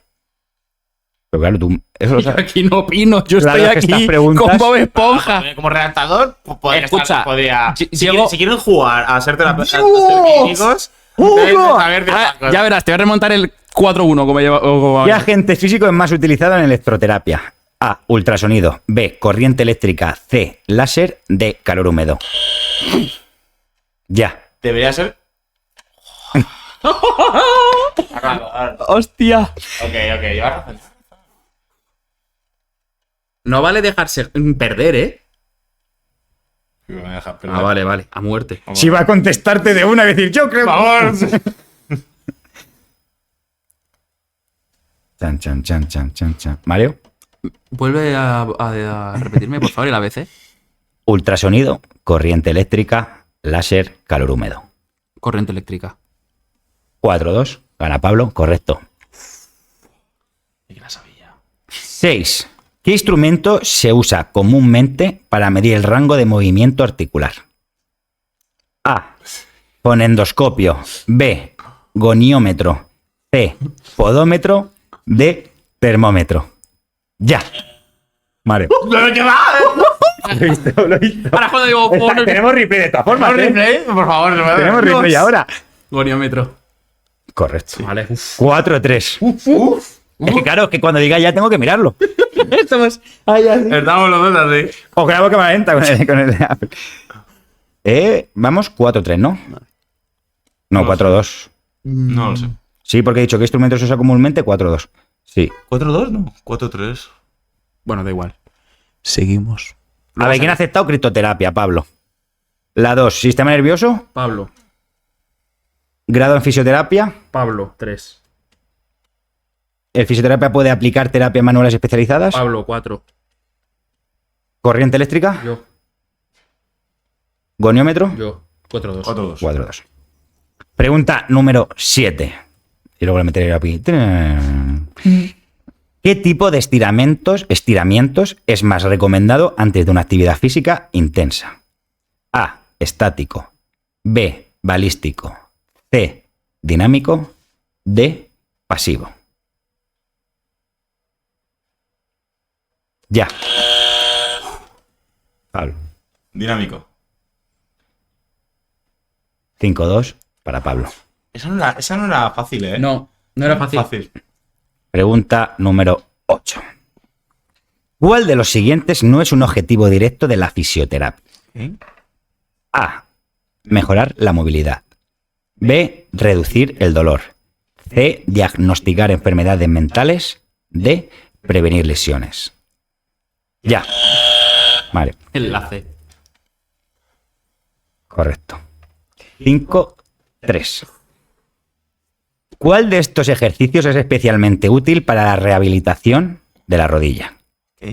Pero claro, tú... Eso lo Yo sabes. aquí no opino, yo Claro, estoy es que estas aquí preguntas- con Bob Esponja. Como redactador, podría Escucha, estar- podría... si- Si, llego- quieren, si quieren jugar a ser terapeutas ¡Dios! clínicos, ¡Hugo! deben de saber de Ah, estas cosas. ya verás, te voy a remontar el 4-1 como lleva... ¿Qué agente físico es más utilizado en electroterapia? A. Ultrasonido. B. Corriente eléctrica. C. Láser. D. Calor húmedo. Ya. Debería ser... ¡Hostia! Ok, llevas razón. No vale dejarse perder, ¿eh? Me voy a dejar perder. Ah, vale, a muerte. Si va a contestarte de una y decir, yo creo... Por favor. Chan. Mario. Vuelve a repetirme, por favor, el ABC. Ultrasonido, corriente eléctrica, láser, calor húmedo. Corriente eléctrica. 4-2. Gana Pablo. Correcto. Y que la sabía. 6. ¿Qué instrumento se usa comúnmente para medir el rango de movimiento articular? A. Fonendoscopio. B. Goniómetro. C. Podómetro. D. Termómetro. Ya. Mario. ¿Pero qué va? Lo he visto. Ahora cuando digo... Tenemos replay de todas formas. ¿Tenemos ¿eh? replay? Por favor, no me Tenemos replay ahora. Goniómetro. Correcto. Vale. 4-3. Es que claro, es que cuando diga ya tengo que mirarlo. Estamos... Estamos los dos así. O grabo cámara lenta con el de Apple. Vamos 4-3, ¿no? No, 4-2. No lo sé. Sí, porque he dicho que instrumentos se usa comúnmente 4-2. Sí. ¿4-2? No. 4-3. Bueno, da igual. Seguimos. A ver, ¿quién ha aceptado criptoterapia, Pablo? La 2, sistema nervioso. Pablo. Grado en fisioterapia. Pablo, 3. ¿El fisioterapia puede aplicar terapias manuales especializadas? Pablo, 4. ¿Corriente eléctrica? Yo. ¿Goniómetro? Yo. 4-2. 4-2. 4-2. Pregunta número 7. Y luego le meteré aquí. ¿Qué tipo de estiramientos es más recomendado antes de una actividad física intensa? A. Estático. B. Balístico. C. Dinámico. D. Pasivo. Ya. Pablo. Dinámico. 5-2 para Pablo. Esa no era fácil, ¿eh? No era fácil. Pregunta número 8. ¿Cuál de los siguientes no es un objetivo directo de la fisioterapia? A. Mejorar la movilidad. B. Reducir el dolor. C. Diagnosticar enfermedades mentales. D. Prevenir lesiones. Ya. Vale, Enlace. correcto. 5-3. ¿Cuál de estos ejercicios es especialmente útil para la rehabilitación de la rodilla? Ok.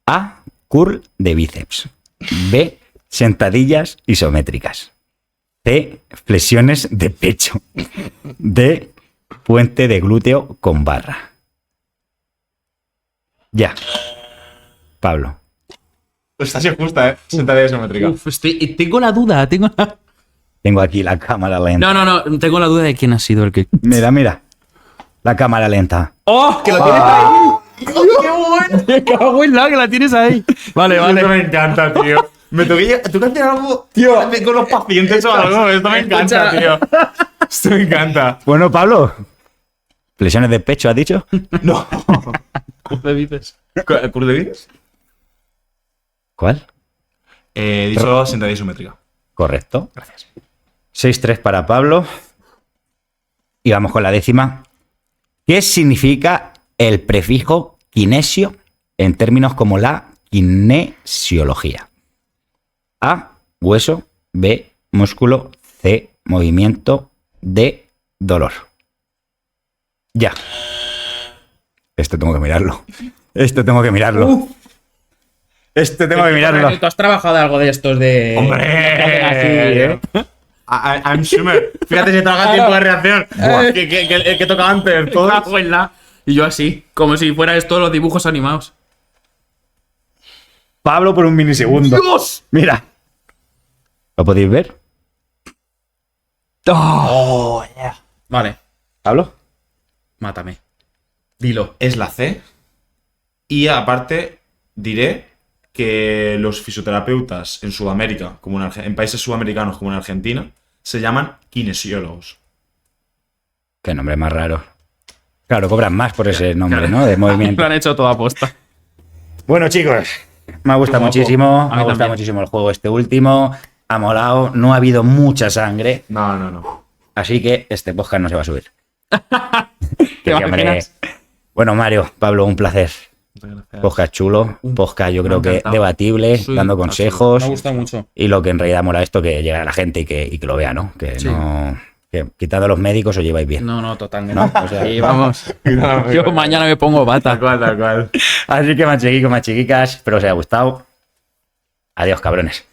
A. Curl de bíceps. B. Sentadillas isométricas. C. Flexiones de pecho. D. Puente de glúteo con barra. Ya. Pablo. Pues está así justa, ¿eh? Sentadilla isométrica. Uf, tengo la duda, Tengo aquí la cámara lenta. No, tengo la duda de quién ha sido el que... Mira. La cámara lenta. ¡Oh! ¡Que lo tienes ahí! ¡Qué bueno! ¡Me cago en la que la tienes ahí! Vale. Esto me encanta, tío. ¿Tú que hacer algo, tío, con los pacientes o algo? Esto me encanta, tío. Esto me encanta. Bueno, Pablo. ¿Flexiones de pecho has dicho? No. ¿Cómo te dices? ¿Curl de bíceps? ¿Cuál? He dicho sentadilla isométrica. Correcto. Gracias. 6-3 para Pablo. Y vamos con la 10ª. ¿Qué significa el prefijo kinesio en términos como la kinesiología? A. Hueso. B. Músculo. C. Movimiento. D. Dolor. Ya. Esto tengo que mirarlo. Esto tengo que mirarlo. ¿Tú has trabajado de algo de estos de... ¡Hombre! I'm sure. Fíjate si trabaja tiempo de reacción. Que toca antes. Todos. Y yo así, como si fuera esto los dibujos animados. Pablo por un milisegundo. ¡Dios! Mira. ¿Lo podéis ver? Oh, yeah. Vale, ¿Pablo? mátame. Dilo. Es la C. Y aparte, diré que los fisioterapeutas en Sudamérica, como en países sudamericanos como en Argentina, se llaman kinesiólogos. Qué nombre más raro. Claro, cobran más por ese nombre, ¿no? De movimiento. Lo han hecho toda aposta. Bueno, chicos, me ha gustado Guapo. muchísimo. A Me mí ha gustado también. muchísimo el juego este último. Ha molado. No ha habido mucha sangre. No. Así que este podcast no se va a subir. ¿Te Sí, hombre. imaginas? Bueno, Mario, Pablo, un placer. Muchas gracias. Podcast chulo. Podcast yo Me creo ha que encantado. debatible, Sí, dando Me consejos. ha gustado mucho. Y lo que en realidad mola esto, que llegue a la gente y que lo vea, ¿no? Que Sí. no... Que quitando a los médicos os lleváis bien. No, totalmente. ¿No? O sea, Y vamos. Yo mañana me pongo bata. Tal cual. Así que, más chiquicos, más chiquicas, espero os haya gustado. Adiós, cabrones.